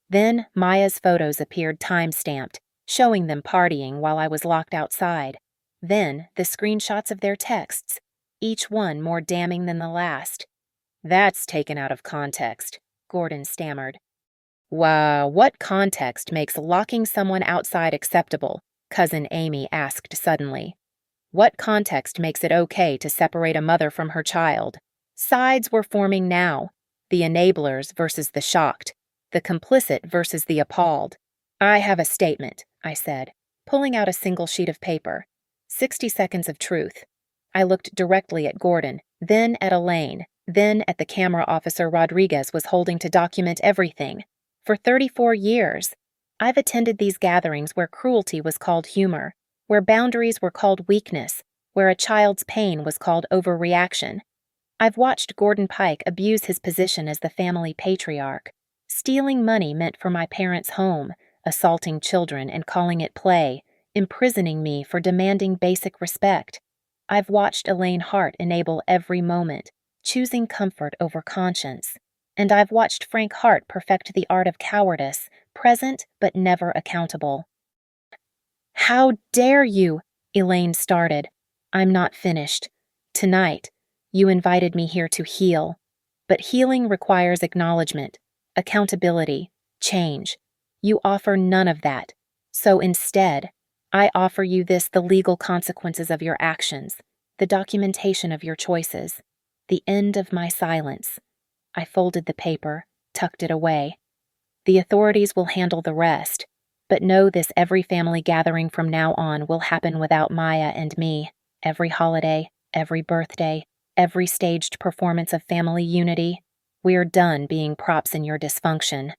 Then Maya's photos appeared time-stamped, showing them partying while I was locked outside. Then the screenshots of their texts, each one more damning than the last. That's taken out of context, Gordon stammered. Wow, what context makes locking someone outside acceptable? Cousin Amy asked suddenly. What context makes it okay to separate a mother from her child? Sides were forming now. The enablers versus the shocked. The complicit versus the appalled. I have a statement, I said, pulling out a single sheet of paper. 60 seconds of truth. I looked directly at Gordon, then at Elaine, then at the camera officer Rodriguez was holding to document everything. For 34 years, I've attended these gatherings where cruelty was called humor, where boundaries were called weakness, where a child's pain was called overreaction. I've watched Gordon Pike abuse his position as the family patriarch, stealing money meant for my parents' home, assaulting children and calling it play, imprisoning me for demanding basic respect. I've watched Elaine Hart enable every moment, choosing comfort over conscience. And I've watched Frank Hart perfect the art of cowardice, present but never accountable. How dare you? Elaine started. I'm not finished. Tonight, you invited me here to heal. But healing requires acknowledgement, accountability, change. You offer none of that. So instead, I offer you the legal consequences of your actions, the documentation of your choices, the end of my silence. I folded the paper, tucked it away. The authorities will handle the rest, but know this: every family gathering from now on will happen without Maya and me. Every holiday, every birthday, every staged performance of family unity. We're done being props in your dysfunction.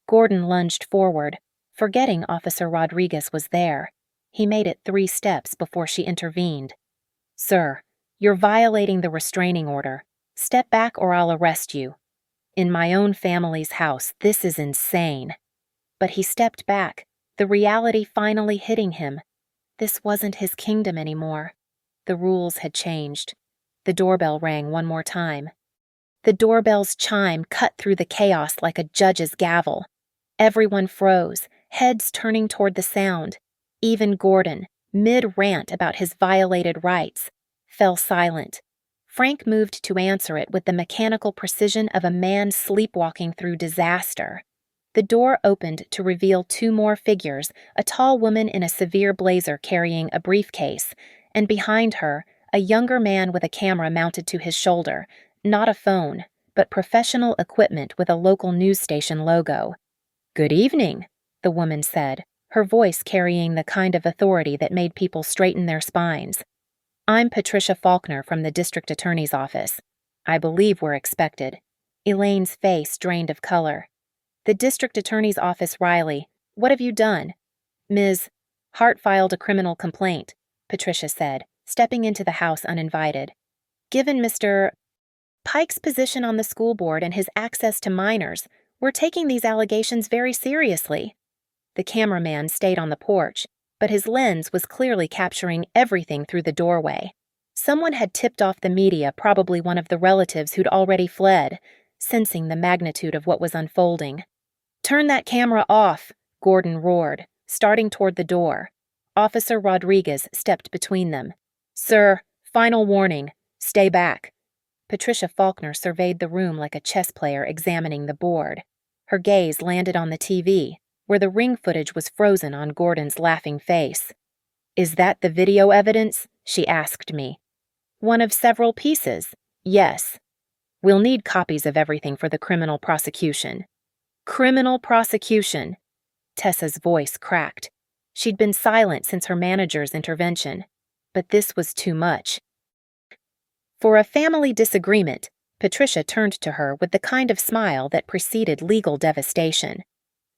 Gordon lunged forward, forgetting Officer Rodriguez was there. He made it 3 steps before she intervened. Sir, you're violating the restraining order. Step back or I'll arrest you. In my own family's house, this is insane. But he stepped back, the reality finally hitting him. This wasn't his kingdom anymore. The rules had changed. The doorbell rang one more time. The doorbell's chime cut through the chaos like a judge's gavel. Everyone froze, heads turning toward the sound. Even Gordon, mid-rant about his violated rights, fell silent. Frank moved to answer it with the mechanical precision of a man sleepwalking through disaster. The door opened to reveal 2 more figures, a tall woman in a severe blazer carrying a briefcase, and behind her, a younger man with a camera mounted to his shoulder, Not a phone, but professional equipment with a local news station logo. "Good evening," the woman said, her voice carrying the kind of authority that made people straighten their spines. "I'm Patricia Faulkner from the district attorney's office. I believe we're expected." Elaine's face drained of color. "The district attorney's office, Riley. What have you done?" "Ms. Hart filed a criminal complaint," Patricia said, stepping into the house uninvited. "Given Mr. Pike's position on the school board and his access to minors, we're taking these allegations very seriously." The cameraman stayed on the porch, but his lens was clearly capturing everything through the doorway. Someone had tipped off the media, probably one of the relatives who'd already fled, sensing the magnitude of what was unfolding. "Turn that camera off," Gordon roared, starting toward the door. Officer Rodriguez stepped between them. "Sir, final warning. Stay back." Patricia Faulkner surveyed the room like a chess player examining the board. Her gaze landed on the TV, where the ring footage was frozen on Gordon's laughing face. "Is that the video evidence?" she asked me. "One of several pieces, yes. We'll need copies of everything for the criminal prosecution." "Criminal prosecution." Tessa's voice cracked. She'd been silent since her manager's intervention, but this was too much. For a family disagreement, Patricia turned to her with the kind of smile that preceded legal devastation.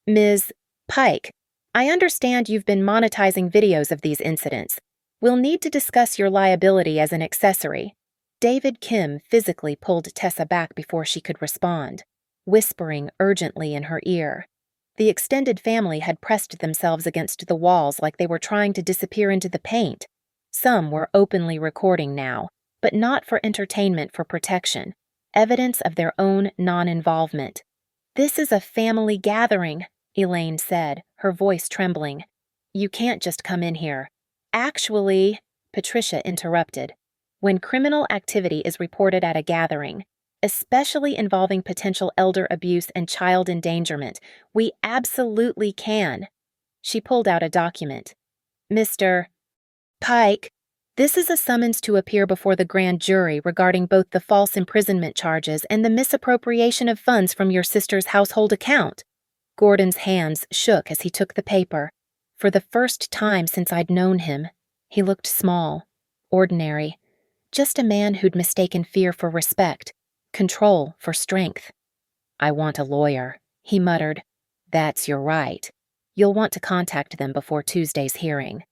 "Ms. Pike, I understand you've been monetizing videos of these incidents. We'll need to discuss your liability as an accessory." David Kim physically pulled Tessa back before she could respond, whispering urgently in her ear. The extended family had pressed themselves against the walls like they were trying to disappear into the paint. Some were openly recording now, but not for entertainment, for protection, evidence of their own non-involvement. "This is a family gathering," Elaine said, her voice trembling. "You can't just come in here." "Actually," Patricia interrupted, "when criminal activity is reported at a gathering, especially involving potential elder abuse and child endangerment, we absolutely can." She pulled out a document. "Mr. Pike, this is a summons to appear before the grand jury regarding both the false imprisonment charges and the misappropriation of funds from your sister's household account." Gordon's hands shook as he took the paper. For the first time since I'd known him, he looked small, ordinary, just a man who'd mistaken fear for respect, control for strength. "I want a lawyer," he muttered. "That's your right. You'll want to contact them before Tuesday's hearing."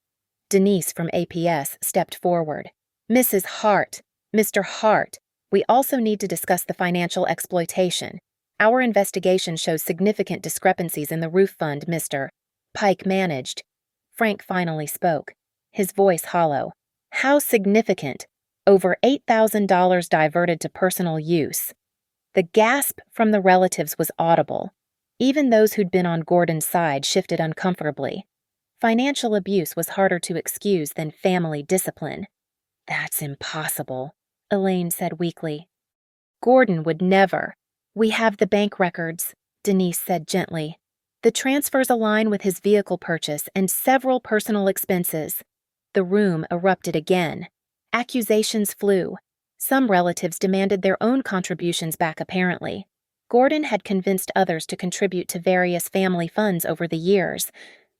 Denise from APS stepped forward. "Mrs. Hart, Mr. Hart, we also need to discuss the financial exploitation. Our investigation shows significant discrepancies in the roof fund Mr. Pike managed." Frank finally spoke, his voice hollow. "How significant? Over $8,000 diverted to personal use." The gasp from the relatives was audible. Even those who'd been on Gordon's side shifted uncomfortably. Financial abuse was harder to excuse than family discipline. "That's impossible," Elaine said weakly. "Gordon would never." "We have the bank records," Denise said gently. "The transfers align with his vehicle purchase and several personal expenses." The room erupted again. Accusations flew. Some relatives demanded their own contributions back apparently. Gordon had convinced others to contribute to various family funds over the years.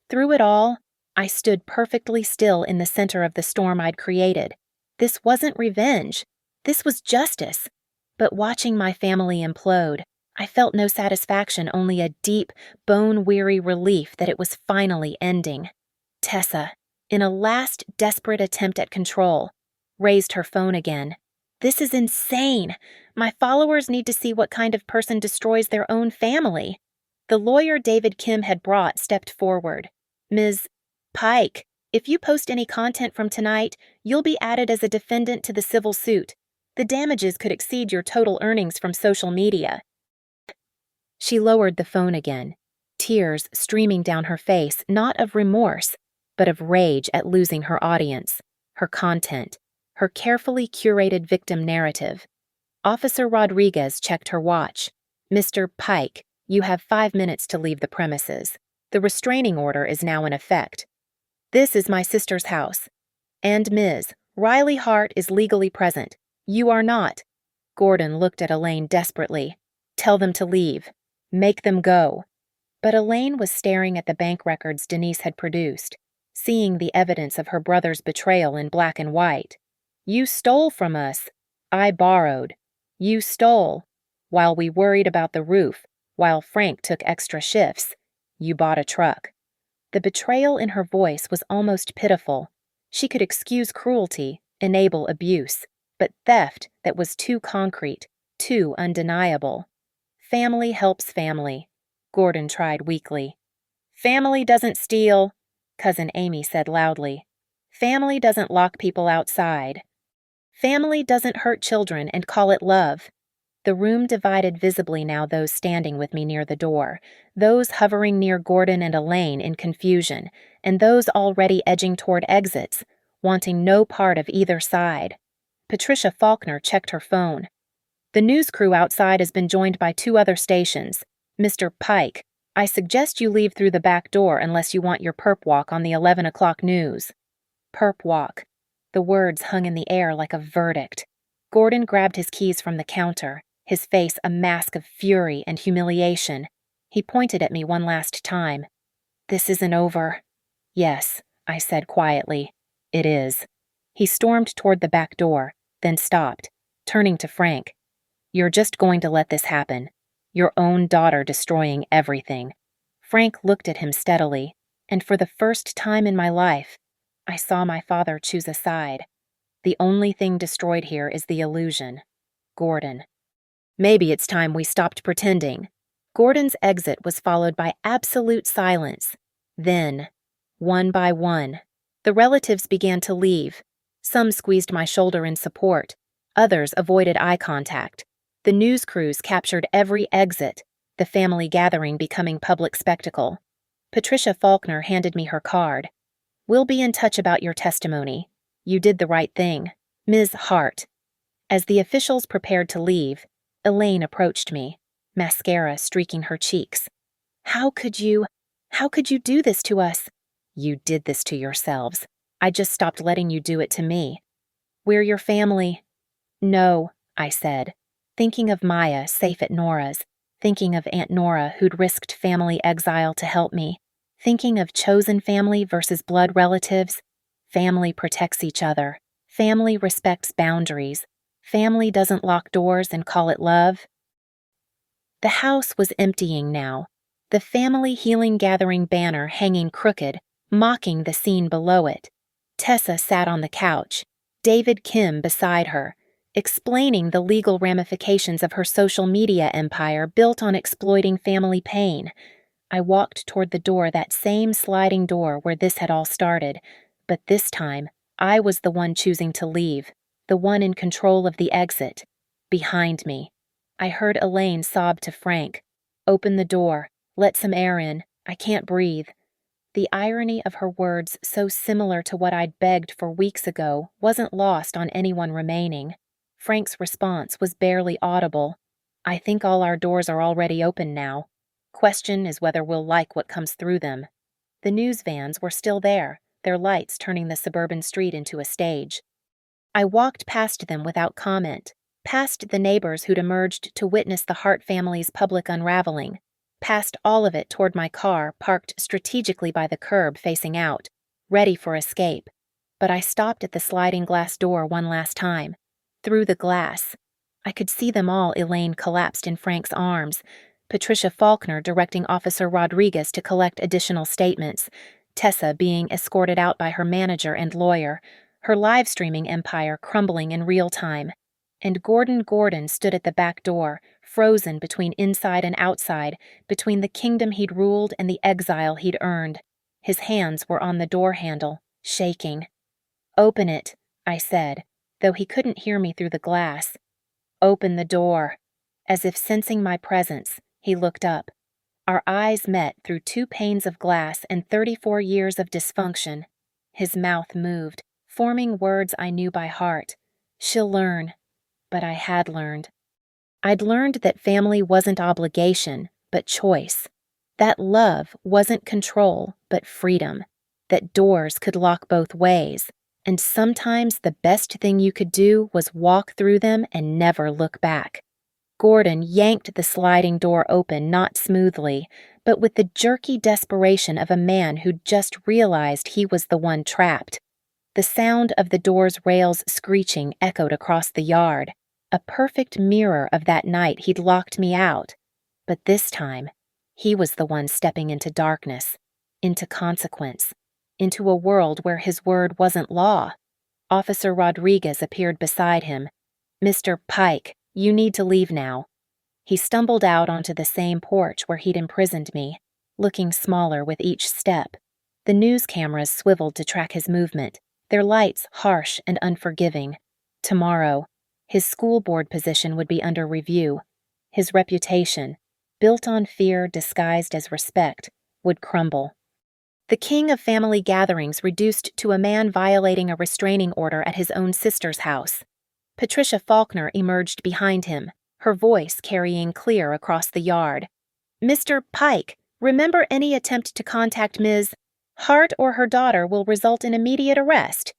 Through it all, I stood perfectly still in the center of the storm I'd created. This wasn't revenge. This was justice. But watching my family implode, I felt no satisfaction, only a deep, bone-weary relief that it was finally ending. Tessa, in a last desperate attempt at control, raised her phone again. "This is insane. My followers need to see what kind of person destroys their own family." The lawyer David Kim had brought stepped forward. "Ms. Pike, if you post any content from tonight, you'll be added as a defendant to the civil suit. The damages could exceed your total earnings from social media." She lowered the phone again, tears streaming down her face, not of remorse, but of rage at losing her audience, her content, her carefully curated victim narrative. Officer Rodriguez checked her watch. "Mr. Pike, you have 5 minutes to leave the premises. The restraining order is now in effect. This is my sister's house. And Ms. Riley Hart is legally present. You are not." Gordon looked at Elaine desperately. Tell them to leave. Make them go. But Elaine was staring at the bank records Denise had produced, seeing the evidence of her brother's betrayal in black and white. You stole from us. I borrowed. You stole. While we worried about the roof, while Frank took extra shifts, you bought a truck. The betrayal in her voice was almost pitiful. She could excuse cruelty, enable abuse, but theft that was too concrete, too undeniable. Family helps family, Gordon tried weakly. Family doesn't steal, Cousin Amy said loudly. Family doesn't lock people outside. Family doesn't hurt children and call it love. The room divided visibly now, those standing with me near the door, those hovering near Gordon and Elaine in confusion, and those already edging toward exits, wanting no part of either side. Patricia Faulkner checked her phone. The news crew outside has been joined by 2 other stations. Mr. Pike, I suggest you leave through the back door unless you want your perp walk on the 11 o'clock news. Perp walk. The words hung in the air like a verdict. Gordon grabbed his keys from the counter, his face a mask of fury and humiliation. He pointed at me one last time. This isn't over. Yes, I said quietly. It is. He stormed toward the back door, then stopped, turning to Frank. You're just going to let this happen. Your own daughter destroying everything. Frank looked at him steadily, and for the first time in my life, I saw my father choose a side. The only thing destroyed here is the illusion. Gordon. Maybe it's time we stopped pretending. Gordon's exit was followed by absolute silence. Then, one by one, the relatives began to leave. Some squeezed my shoulder in support. Others avoided eye contact. The news crews captured every exit, the family gathering becoming public spectacle. Patricia Faulkner handed me her card. We'll be in touch about your testimony. You did the right thing. Ms. Hart. As the officials prepared to leave, Elaine approached me, mascara streaking her cheeks. How could you do this to us? You did this to yourselves. I just stopped letting you do it to me. We're your family. No, I said, thinking of Maya safe at Nora's, thinking of Aunt Nora who'd risked family exile to help me, thinking of chosen family versus blood relatives. Family protects each other. Family respects boundaries. Family doesn't lock doors and call it love. The house was emptying now, the family healing gathering banner hanging crooked, mocking the scene below it. Tessa sat on the couch, David Kim beside her, explaining the legal ramifications of her social media empire built on exploiting family pain. I walked toward the door, that same sliding door where this had all started, but this time I was the one choosing to leave, the one in control of the exit. Behind me, I heard Elaine sob to Frank, "Open the door, let some air in, I can't breathe." The irony of her words, so similar to what I'd begged for weeks ago, wasn't lost on anyone remaining. Frank's response was barely audible. "I think all our doors are already open now. Question is whether we'll like what comes through them." The news vans were still there, their lights turning the suburban street into a stage. I walked past them without comment, past the neighbors who'd emerged to witness the Hart family's public unraveling, past all of it toward my car parked strategically by the curb facing out, ready for escape. But I stopped at the sliding glass door one last time. Through the glass, I could see them all. Elaine collapsed in Frank's arms, Patricia Faulkner directing Officer Rodriguez to collect additional statements, Tessa being escorted out by her manager and lawyer, her live-streaming empire crumbling in real time. And Gordon stood at the back door, frozen between inside and outside, between the kingdom he'd ruled and the exile he'd earned. His hands were on the door handle, shaking. "Open it," I said, though he couldn't hear me through the glass. "Open the door." As if sensing my presence, he looked up. Our eyes met through 2 panes of glass and 34 years of dysfunction. His mouth moved, forming words I knew by heart. She'll learn. But I had learned. I'd learned that family wasn't obligation, but choice. That love wasn't control, but freedom. That doors could lock both ways, And sometimes the best thing you could do was walk through them and never look back. Gordon yanked the sliding door open not smoothly, but with the jerky desperation of a man who'd just realized he was the one trapped. The sound of the door's rails screeching echoed across the yard, a perfect mirror of that night he'd locked me out. But this time, he was the one stepping into darkness, into consequence, into a world where his word wasn't law. Officer Rodriguez appeared beside him. "Mr. Pike, you need to leave now." He stumbled out onto the same porch where he'd imprisoned me, looking smaller with each step. The news cameras swiveled to track his movement, their lights harsh and unforgiving. Tomorrow, his school board position would be under review. His reputation, built on fear disguised as respect, would crumble. The king of family gatherings reduced to a man violating a restraining order at his own sister's house. Patricia Faulkner emerged behind him, her voice carrying clear across the yard. "Mr. Pike, remember any attempt to contact Ms. Hart or her daughter will result in immediate arrest."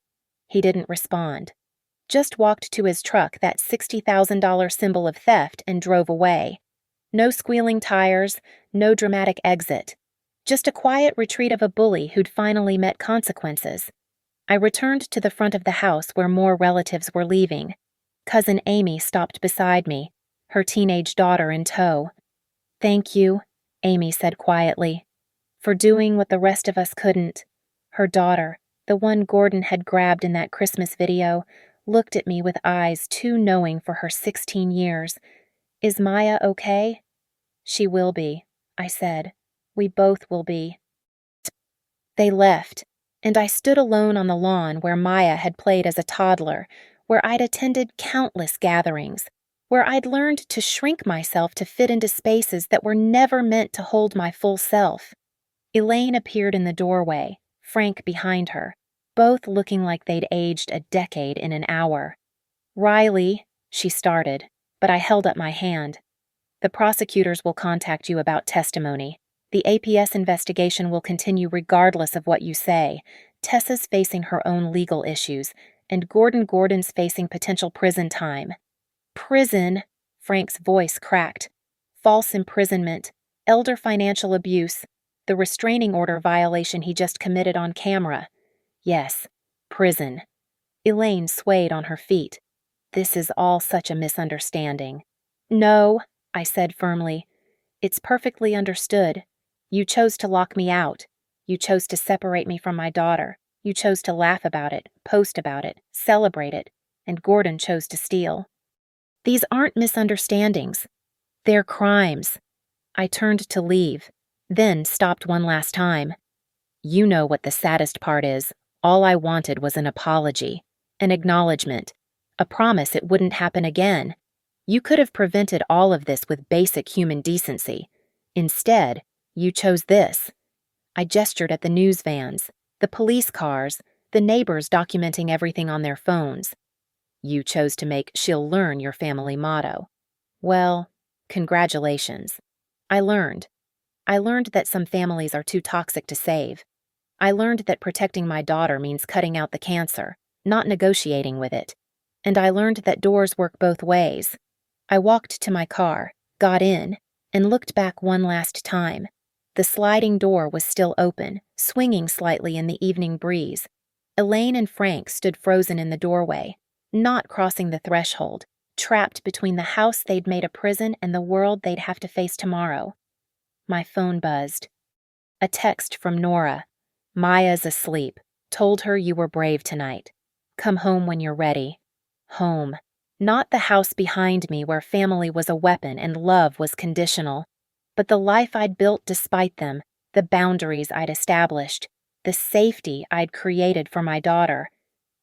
He didn't respond, just walked to his truck, that $60,000 symbol of theft, and drove away. No squealing tires, no dramatic exit. Just a quiet retreat of a bully who'd finally met consequences. I returned to the front of the house where more relatives were leaving. Cousin Amy stopped beside me, her teenage daughter in tow. "Thank you," Amy said quietly, "for doing what the rest of us couldn't." Her daughter, the one Gordon had grabbed in that Christmas video, looked at me with eyes too knowing for her 16 years. "Is Maya okay?" "She will be," I said. "We both will be." They left, and I stood alone on the lawn where Maya had played as a toddler, where I'd attended countless gatherings, where I'd learned to shrink myself to fit into spaces that were never meant to hold my full self. Elaine appeared in the doorway, Frank behind her, both looking like they'd aged a decade in an hour. "Riley," she started, but I held up my hand. "The prosecutors will contact you about testimony. The APS investigation will continue regardless of what you say. Tessa's facing her own legal issues, and Gordon's facing potential prison time." "Prison," Frank's voice cracked. "False imprisonment, elder financial abuse, the restraining order violation he just committed on camera. Yes, prison." Elaine swayed on her feet. "This is all such a misunderstanding." "No," I said firmly. "It's perfectly understood. You chose to lock me out. You chose to separate me from my daughter. You chose to laugh about it, post about it, celebrate it, and Gordon chose to steal. These aren't misunderstandings. They're crimes." I turned to leave, then stopped one last time. "You know what the saddest part is. All I wanted was an apology, an acknowledgement, a promise it wouldn't happen again. You could have prevented all of this with basic human decency. Instead, you chose this." I gestured at the news vans, the police cars, the neighbors documenting everything on their phones. "You chose to make 'she'll learn' your family motto. Well, congratulations. I learned. I learned that some families are too toxic to save. I learned that protecting my daughter means cutting out the cancer, not negotiating with it. And I learned that doors work both ways. I walked to my car, got in, and looked back one last time. The sliding door was still open, swinging slightly in the evening breeze. Elaine and Frank stood frozen in the doorway, not crossing the threshold, trapped between the house they'd made a prison and the world they'd have to face tomorrow. My phone buzzed. A text from Nora. "Maya's asleep. Told her you were brave tonight. Come home when you're ready." Home. Not the house behind me where family was a weapon and love was conditional, but the life I'd built despite them, the boundaries I'd established, the safety I'd created for my daughter.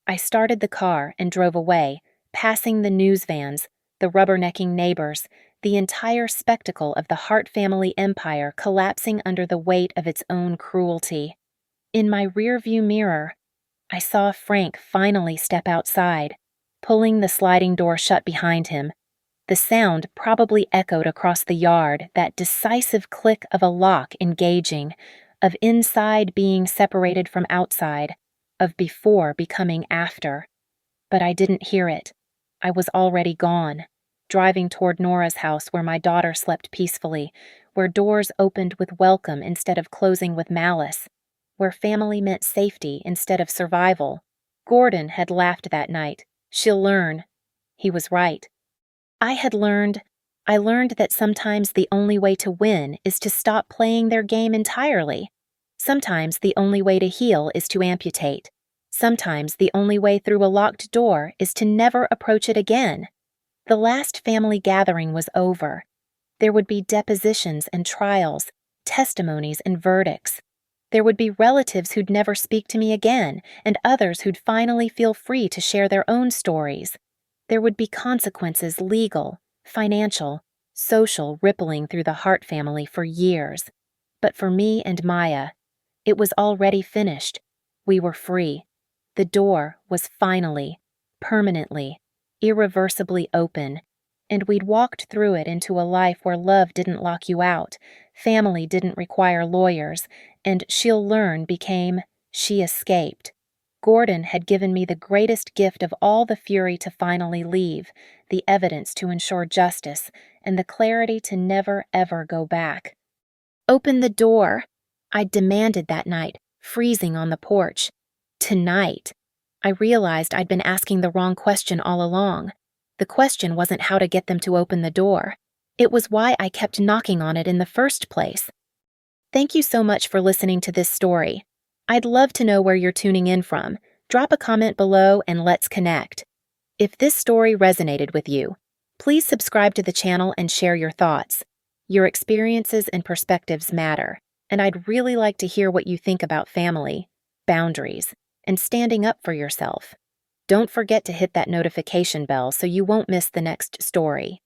I started the car and drove away, passing the news vans, the rubbernecking neighbors, the entire spectacle of the Hart family empire collapsing under the weight of its own cruelty. In my rearview mirror, I saw Frank finally step outside, pulling the sliding door shut behind him. The sound probably echoed across the yard, that decisive click of a lock engaging, of inside being separated from outside. of before becoming after. But I didn't hear it. I was already gone, driving toward Nora's house where my daughter slept peacefully, where doors opened with welcome instead of closing with malice, where family meant safety instead of survival. Gordon had laughed that night. She'll learn. He was right. I learned that sometimes the only way to win is to stop playing their game entirely. Sometimes the only way to heal is to amputate. Sometimes the only way through a locked door is to never approach it again. The last family gathering was over. There would be depositions and trials, testimonies and verdicts. There would be relatives who'd never speak to me again, and others who'd finally feel free to share their own stories. There would be consequences, legal, financial, social, rippling through the Hart family for years. But for me and Maya, it was already finished. We were free. The door was finally, permanently, irreversibly open, and we'd walked through it into a life where love didn't lock you out, family didn't require lawyers, and she'll learn became she escaped. Gordon had given me the greatest gift of all the fury to finally leave, the evidence to ensure justice, and the clarity to never ever go back. "Open the door," I demanded that night, freezing on the porch. Tonight. I realized I'd been asking the wrong question all along. The question wasn't how to get them to open the door. It was why I kept knocking on it in the first place. Thank you so much for listening to this story. I'd love to know where you're tuning in from. Drop a comment below and let's connect. If this story resonated with you, please subscribe to the channel and share your thoughts. Your experiences and perspectives matter, and I'd really like to hear what you think about family, boundaries, and standing up for yourself. Don't forget to hit that notification bell so you won't miss the next story.